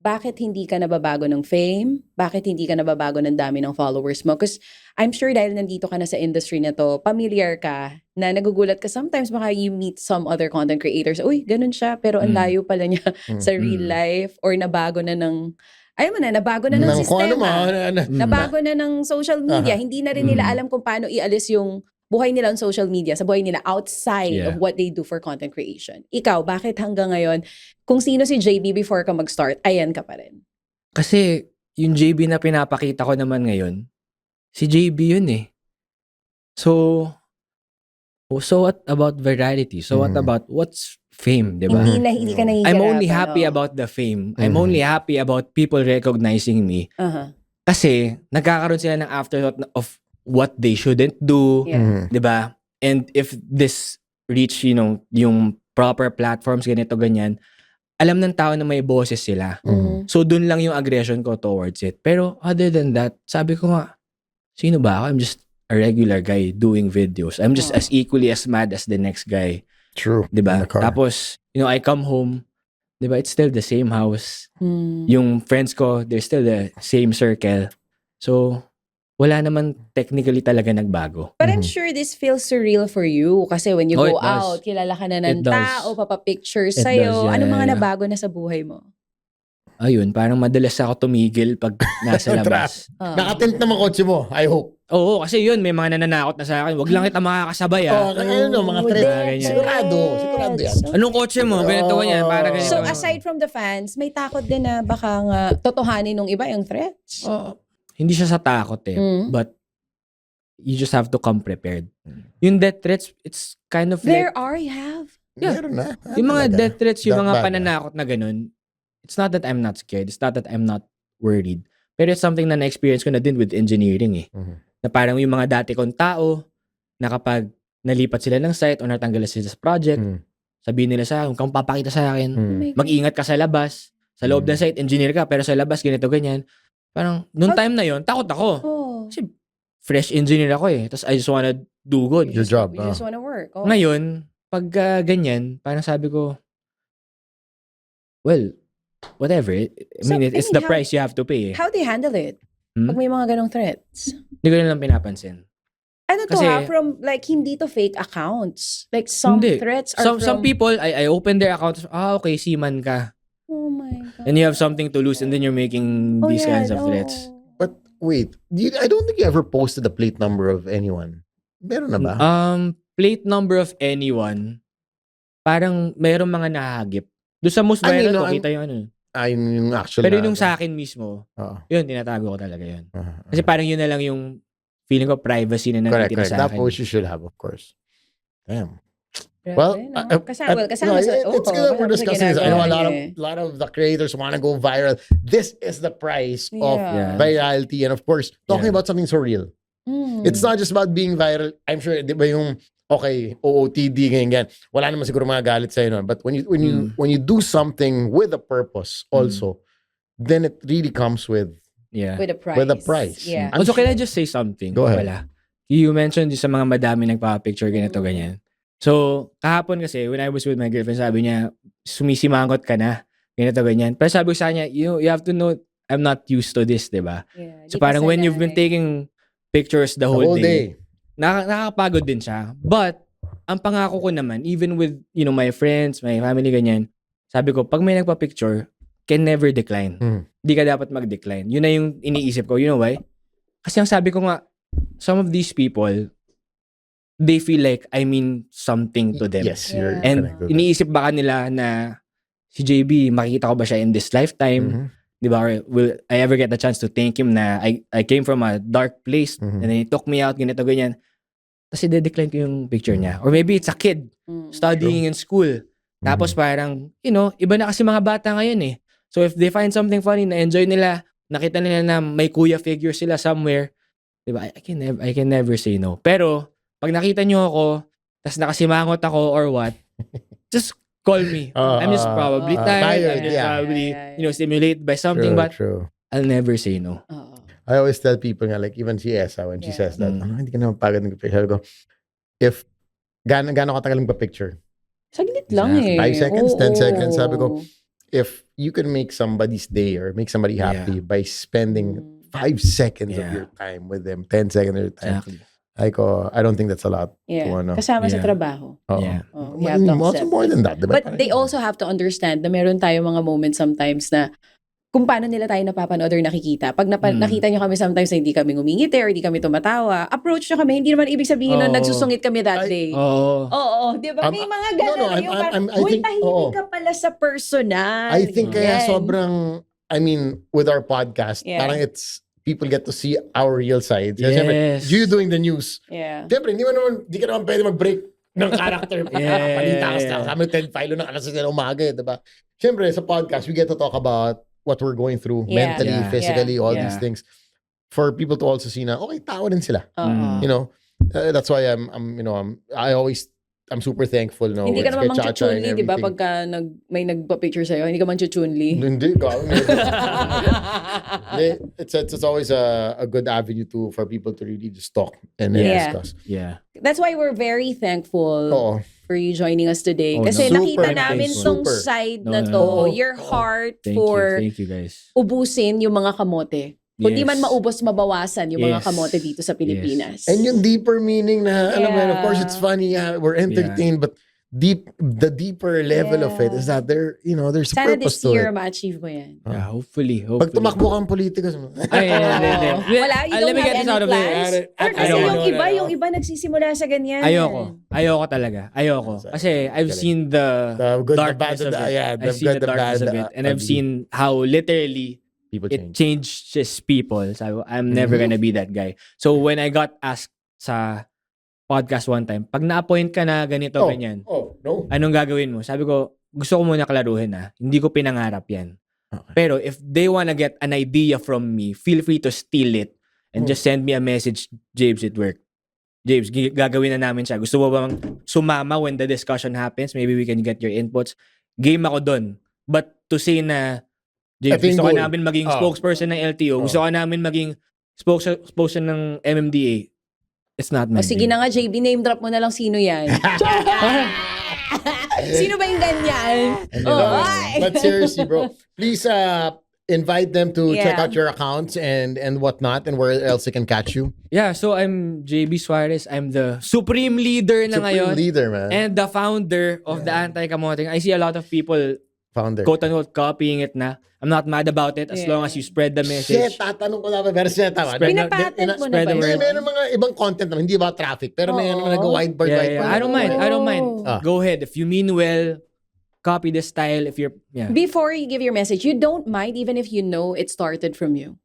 Speaker 2: bakit hindi ka nababago ng fame? Bakit hindi ka nababago ng dami ng followers mo? Because I'm sure dahil nandito ka na sa industry na to, familiar ka, na nagugulat ka sometimes baka you meet some other content creators. Uy, ganun siya, pero ang layo pala niya sa real life or nabago na ng, ayun mo na, nabago na ng
Speaker 1: Kung ano
Speaker 2: sistema. Nabago na ng social media. Hindi na rin nila alam kung paano ialis yung buhay nila on social media, sa buhay nila outside of what they do for content creation. Ikaw, bakit hanggang ngayon, kung sino si JB before ka mag-start, ayan ka pa rin?
Speaker 3: Kasi yung JB na pinapakita ko naman ngayon, si JB yun eh. So what about virality? So what about what's fame, di ba?
Speaker 2: Hindi ka nahihirapan.
Speaker 3: I'm only happy about the fame. I'm only happy about people recognizing me. Kasi nagkakaroon sila ng afterthought of what they shouldn't do,
Speaker 2: Yeah.
Speaker 3: 'di ba? And if this reach, yung proper platforms ganito ganyan, alam ng tao na may boses sila. So dun lang yung aggression ko towards it. Pero other than that, sabi ko nga, sino ba ako? I'm just a regular guy doing videos. I'm just as equally as mad as the next guy.
Speaker 1: True.
Speaker 3: 'Di ba?
Speaker 1: In the car.
Speaker 3: Tapos, I come home, 'di ba? It's still the same house. Yung friends ko, they're still the same circle. So, wala naman technically talaga nagbago.
Speaker 2: But I'm sure this feels surreal for you kasi when you
Speaker 3: Oh,
Speaker 2: go
Speaker 3: it does.
Speaker 2: out, kilala ka na ng
Speaker 3: It does.
Speaker 2: tao, papapictures
Speaker 3: It
Speaker 2: sa'yo.
Speaker 3: does, yeah,
Speaker 2: Ano mga
Speaker 3: yeah.
Speaker 2: nabago na sa buhay mo?
Speaker 3: Ayun, parang madalas ako tumigil pag nasa labas.
Speaker 1: Nakatint naman kotse mo, I hope.
Speaker 3: Oo, kasi yun, may mga nananakot na sa akin. Wag lang kita makakasabay
Speaker 1: Mga threats.
Speaker 3: ganyan.
Speaker 1: Sigurado yan.
Speaker 3: Anong kotse mo? Ganito ganyan, para ganito.
Speaker 2: So aside from the fans, may takot din na baka nga totohanin nung iba yung threats?
Speaker 3: Hindi siya sa takot but you just have to come prepared. Yung death threats, it's kind of
Speaker 2: There
Speaker 3: like,
Speaker 2: are, you have.
Speaker 3: Yeah.
Speaker 1: Meron na.
Speaker 3: yung mga death threats, yung
Speaker 1: That
Speaker 3: mga
Speaker 1: bad,
Speaker 3: pananakot na ganun, it's not that I'm not scared. It's not that I'm not worried. Pero it's something na na-experience ko na din with engineering Na parang yung mga dati kong tao, na kapag nalipat sila ng site o natanggal sila sa project, sabihin nila sa akin, kung papakita sa akin, mag-ingat ka sa labas. Sa loob ng site, engineer ka, pero sa labas, ganito, ganyan. Parang, noong time na yon takot ako. Kasi, fresh engineer ako Tapos, I just wanna do good.
Speaker 1: Your job.
Speaker 2: You just wanna work.
Speaker 3: Ngayon, pag ganyan, parang sabi ko, well, whatever. It's the price you have to pay.
Speaker 2: How do you handle it? Pag may mga ganong threats?
Speaker 3: Hindi ko na lang pinapansin.
Speaker 2: Ano to
Speaker 3: Kasi-
Speaker 2: from like hindi to fake accounts? Like some
Speaker 3: Hindi.
Speaker 2: threats are from...
Speaker 3: Some people, I open their accounts, okay, seaman ka.
Speaker 2: Oh my God.
Speaker 3: And you have something to lose and then you're making these kinds of threats.
Speaker 1: But wait, I don't think you ever posted the plate number of anyone. Meron na ba?
Speaker 3: Plate number of anyone, parang mayroong mga nahagip. Doon sa most viral ko, kita yung ano.
Speaker 1: Yung actual
Speaker 3: Pero
Speaker 1: na-
Speaker 3: yung sa akin mismo,
Speaker 1: Oo.
Speaker 3: yun, tinatago ko talaga yun.
Speaker 1: Uh-huh.
Speaker 3: Kasi parang yun na lang yung feeling ko privacy na
Speaker 1: Correct.
Speaker 3: nakitira sa
Speaker 1: That
Speaker 3: akin.
Speaker 1: post you should have, of course. Damn.
Speaker 2: Grabe,
Speaker 1: Well,
Speaker 2: no? kasama
Speaker 1: no,
Speaker 2: sa...
Speaker 1: it's good that we're discussing this. I know a
Speaker 2: ginagawa
Speaker 1: lot of the creators want to go viral. This is the price of
Speaker 2: Yeah.
Speaker 1: virality, and of course, talking
Speaker 3: Yeah.
Speaker 1: about something so real.
Speaker 2: Mm.
Speaker 1: It's not just about being viral. I'm sure, di ba yung okay, OOTD ganyan. Wala naman siguro mga galit sa'yo nun. But when you do something with a purpose also, then it really comes with
Speaker 3: Yeah.
Speaker 2: With a price.
Speaker 1: with a price.
Speaker 2: Yeah.
Speaker 1: I'm
Speaker 3: Also, can I just say something?
Speaker 1: Go ahead.
Speaker 3: Wala. You mentioned yung sa mga madami nagpa-picture, ganito, ganyan. So, kahapon kasi, when I was with my girlfriend, sabi niya, sumisimangot ka na, ganito, ganyan. Pero sabi ko sa kanya, you have to know, I'm not used to this, diba?
Speaker 2: Yeah,
Speaker 3: So,
Speaker 2: di ka
Speaker 3: parang when you've been
Speaker 2: sanay.
Speaker 3: taking pictures the
Speaker 1: the
Speaker 3: whole
Speaker 1: whole
Speaker 3: day,
Speaker 1: day.
Speaker 3: nakakapagod din siya. But, ang pangako ko naman, even with, my friends, my family, ganyan, sabi ko, pag may nagpa-picture, can never decline. Hindi ka dapat mag-decline. Yun na yung iniisip ko. You know why? Kasi ang sabi ko nga, some of these people, they feel like I mean something to them.
Speaker 1: Yes, you're
Speaker 2: Yeah.
Speaker 3: And
Speaker 1: correct with that.
Speaker 3: iniisip baka nila na si JB, makikita ko ba siya in this lifetime?
Speaker 1: Mhm.
Speaker 3: Di ba? Or will I ever get the chance to thank him na I came from a dark place
Speaker 1: Mhm.
Speaker 3: and then he took me out, ganito, ganyan. Tapos i-decline ko yung picture niya. Or maybe it's a kid studying in school. Tapos parang, iba na kasi mga bata ngayon eh. So if they find something funny na enjoy nila, nakita nila na may kuya figure sila somewhere, di ba? I can never say no. Pero, pag nakita nyo ako, tas nakasimangot ako or what, just call me. I'm just probably tired. I'm just probably, stimulated by something, but
Speaker 1: True.
Speaker 3: I'll never say no.
Speaker 1: I always tell people nga, like, even si Esa, when she says that, hindi ka na mapagod ng picture. Sabi ko, if, gano'ng katagal magpa-picture?
Speaker 2: Saglit lang eh.
Speaker 1: 5 seconds, 10 seconds. Sabi ko,
Speaker 2: Oo.
Speaker 1: if you can make somebody's day or make somebody happy by spending 5 seconds of your time with them, 10 seconds of your time,
Speaker 3: Exactly.
Speaker 1: I don't think that's a lot.
Speaker 2: Yeah.
Speaker 1: To, ano.
Speaker 2: Kasama sa
Speaker 3: Yeah.
Speaker 2: trabaho.
Speaker 3: Yeah.
Speaker 2: Oh, we have to
Speaker 1: Also
Speaker 2: accept
Speaker 1: more
Speaker 2: it.
Speaker 1: than that, diba?
Speaker 2: But they also have to understand na meron tayong mga moments sometimes na kung paano nila tayo napapanood or nakikita. Pag nakita nyo kami sometimes na hindi kami ngumingiti or hindi kami tumatawa, approach nyo kami. Hindi naman ibig sabihin na nagsusungit kami that day. Oo. Di ba? May mga gano'n. Yung parang, tahimik ka pala sa personal.
Speaker 1: I think kaya
Speaker 2: Yan.
Speaker 1: sobrang, with our podcast, parang people get to see our real side. Kasi syempre,
Speaker 3: Yes.
Speaker 1: you doing the news.
Speaker 2: Yeah.
Speaker 1: Siyempre, di ka naman pwede mag-break ng character. Palita ka sa kami Ted Filo ng alas 6 ng umaga, diba? Siyempre, sa podcast, we get to talk about what we're going through mentally, physically, all these things. For people to also see na, okay, tao din sila. You know? That's why I'm super thankful. No,
Speaker 2: Hindi ka naman
Speaker 1: kay Chacha and
Speaker 2: mang-chuchunli, di ba?
Speaker 1: everything.
Speaker 2: Pagka may nagpa-picture sa'yo, hindi ka mang-chuchunli.
Speaker 1: Hindi, it's always a good avenue for people to really just talk and then discuss.
Speaker 3: Yeah.
Speaker 2: That's why we're very thankful
Speaker 1: Oo.
Speaker 2: for you joining us today.
Speaker 3: Oh,
Speaker 2: Kasi
Speaker 3: no.
Speaker 2: nakita
Speaker 3: Super
Speaker 2: namin
Speaker 3: thankful.
Speaker 2: tong
Speaker 1: Super.
Speaker 2: side
Speaker 3: No,
Speaker 2: na
Speaker 3: no,
Speaker 2: to,
Speaker 3: no.
Speaker 2: your heart
Speaker 3: Thank you guys.
Speaker 2: ubusin yung mga kamote. Kung di man
Speaker 3: Yes.
Speaker 2: maubos, mabawasan yung mga
Speaker 3: Yes.
Speaker 2: kamote dito sa Pilipinas.
Speaker 1: And yung deeper meaning na, alam mo yun, of course it's funny, we're entertained, but the deeper level of it is that there's a
Speaker 2: Sana
Speaker 1: purpose
Speaker 2: this
Speaker 1: to
Speaker 2: year
Speaker 1: it.
Speaker 2: ma-achieve mo yan.
Speaker 3: Yeah, hopefully.
Speaker 1: Pag tumakbo kang politiko,
Speaker 3: Ay,
Speaker 2: Wala, you
Speaker 3: let
Speaker 2: don't
Speaker 3: me
Speaker 2: have
Speaker 3: get this
Speaker 2: any
Speaker 3: out of
Speaker 2: plans?
Speaker 3: there.
Speaker 2: Or kasi
Speaker 3: don't
Speaker 2: yung
Speaker 3: know.
Speaker 2: iba nagsisimula sa ganyan.
Speaker 3: Ayoko talaga. Kasi I've seen the
Speaker 1: good, the
Speaker 3: darkness
Speaker 1: bad,
Speaker 3: of it.
Speaker 1: the
Speaker 3: I've seen
Speaker 1: good,
Speaker 3: the
Speaker 1: the
Speaker 3: darkness
Speaker 1: bad,
Speaker 3: of it. And I've seen how literally
Speaker 1: people
Speaker 3: it
Speaker 1: change.
Speaker 3: changes people. So I'm never gonna be that guy. So when I got asked sa podcast one time, pag na-appoint ka na ganito, ganyan,
Speaker 1: No.
Speaker 3: anong gagawin mo? Sabi ko, gusto ko muna klaruhin hindi ko pinangarap yan.
Speaker 1: Okay.
Speaker 3: Pero if they wanna get an idea from me, feel free to steal it and just send me a message, James, it worked. James, gagawin na namin siya. Gusto mo bang sumama when the discussion happens? Maybe we can get your inputs. Game ako dun. But to say na, James, gusto ka namin maging spokesperson ng LTO, gusto ka namin maging spokesperson ng MMDA, it's not my
Speaker 2: Sige
Speaker 3: dream.
Speaker 2: na nga, JB, name drop mo na lang sino yan. Sino ba yung ganyan?
Speaker 1: But seriously, bro, please invite them to check out your accounts and whatnot, and where else they can catch you.
Speaker 3: Yeah, so I'm JB Suarez. I'm the supreme leader na ngayon.
Speaker 1: Leader, man.
Speaker 3: And the founder of the Anti-Kamoting. I see a lot of people,
Speaker 1: Founder.
Speaker 3: quote-unquote, copying it na. I'm not mad about it as long as you spread the message.
Speaker 1: Shit, tatanong ko na ba? Pero siya, tama.
Speaker 2: Pinapatent mo na
Speaker 3: spread
Speaker 2: ba?
Speaker 3: the word.
Speaker 1: Meron mga ibang content naman, hindi about traffic. Pero may nag-whiteboard.
Speaker 3: Yeah. I don't mind.
Speaker 1: Ah.
Speaker 3: Go ahead. If you mean well, copy the style. If you're,
Speaker 2: Before you give your message, you don't mind even if you know it started from you.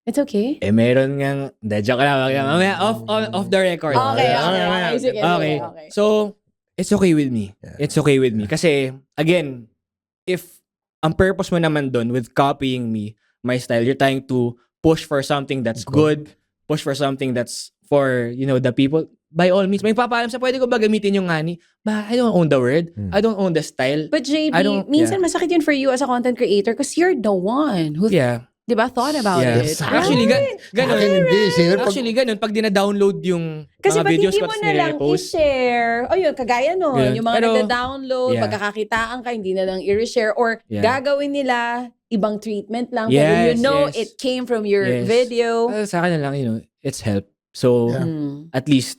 Speaker 2: It's okay.
Speaker 3: meron ngang, joke lang. Mamaya, off the record.
Speaker 2: Okay. Sige,
Speaker 3: Okay. So, it's okay with me. It's okay with me. Kasi, again, if ang purpose mo naman dun with copying me, my style, you're trying to push for something that's good, push for something that's for, the people, by all means, may papaalam sa pwede ko ba gamitin yung ngani? Ba, I don't own the word. I don't own the style.
Speaker 2: But JB, minsan masakit yun for you as a content creator because you're the one who, di ba, thought about it.
Speaker 3: Actually, ganun. Actually, ganun. Pag dina-download yung
Speaker 2: kasi
Speaker 3: mga
Speaker 2: pag
Speaker 3: videos
Speaker 2: hindi
Speaker 3: ko
Speaker 2: mo
Speaker 3: at
Speaker 2: na lang
Speaker 3: nire-repost.
Speaker 2: i-share, yun, kagaya nun,
Speaker 3: Yeah.
Speaker 2: yung mga
Speaker 3: Pero,
Speaker 2: nagda-download, pagkakakitaan ka, hindi na lang i-share, or gagawin nila, ibang treatment lang, pero it came from your video.
Speaker 3: Sa akin na lang, it's help. So, at least,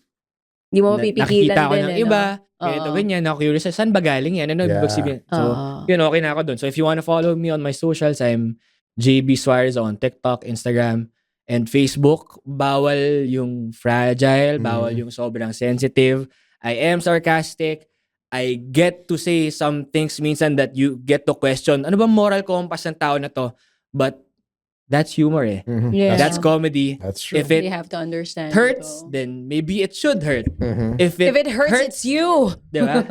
Speaker 2: hindi mo mapipigilan
Speaker 3: nakikita ko
Speaker 2: din.
Speaker 3: ng iba, ganito, ganyan, na-curious, saan ba galing yan? Ano ibig sabihin? So, yun, okay na ako dun. So, if you wanna follow me on my socials, I'm JB Suarez on TikTok, Instagram, And Facebook, bawal yung fragile, bawal yung sobrang sensitive. I am sarcastic. I get to say some things minsan that you get to question, ano ba moral compass ng tao na to? But that's humor eh.
Speaker 2: Yeah.
Speaker 3: That's comedy.
Speaker 1: That's true.
Speaker 3: If it
Speaker 2: You have to understand.
Speaker 3: hurts,
Speaker 2: ito.
Speaker 3: then maybe it should hurt. If
Speaker 2: If it hurts, it's you.
Speaker 3: diba?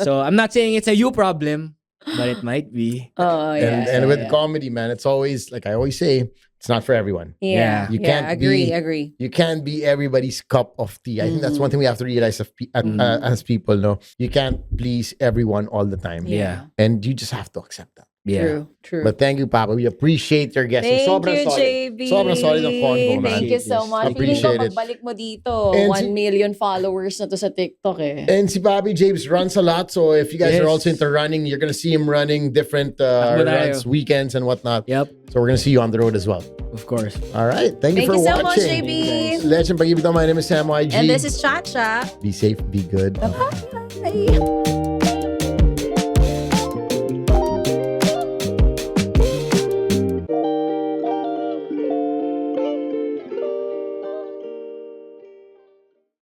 Speaker 3: So I'm not saying it's a you problem, but it might be.
Speaker 2: Oh, yeah.
Speaker 1: And with comedy, man, it's always like I always say, it's not for everyone.
Speaker 2: Yeah.
Speaker 1: You can't
Speaker 2: agree.
Speaker 1: You can't be everybody's cup of tea. I think that's one thing we have to realize as people. No, you can't please everyone all the time.
Speaker 3: Yeah.
Speaker 1: And you just have to accept that.
Speaker 3: Yeah.
Speaker 2: True.
Speaker 1: But thank you, Papa. We appreciate your guesting.
Speaker 2: Thank
Speaker 1: Sobrang
Speaker 2: you,
Speaker 1: solid.
Speaker 2: JB.
Speaker 1: Sobrang solid ng convo, man.
Speaker 2: Thank you so much.
Speaker 1: Appreciate
Speaker 2: Feeling ko,
Speaker 1: it.
Speaker 2: pagbalik mo dito,
Speaker 1: And
Speaker 2: 1 million followers na to sa TikTok eh.
Speaker 1: And si Bobby James runs a lot. So if you guys
Speaker 3: Yes.
Speaker 1: are also into running, you're going to see him running different
Speaker 3: Takbo tayo.
Speaker 1: runs, weekends, and whatnot.
Speaker 3: Yep.
Speaker 1: So we're going to see you on the road as well.
Speaker 3: Of course.
Speaker 1: All right. Thank you
Speaker 2: Thank
Speaker 1: for
Speaker 2: you so much,
Speaker 1: watching.
Speaker 2: JB.
Speaker 1: Legend Pag-ibig. My name is Sam YG.
Speaker 2: And this is Chacha.
Speaker 1: Be safe, be good.
Speaker 2: Bye.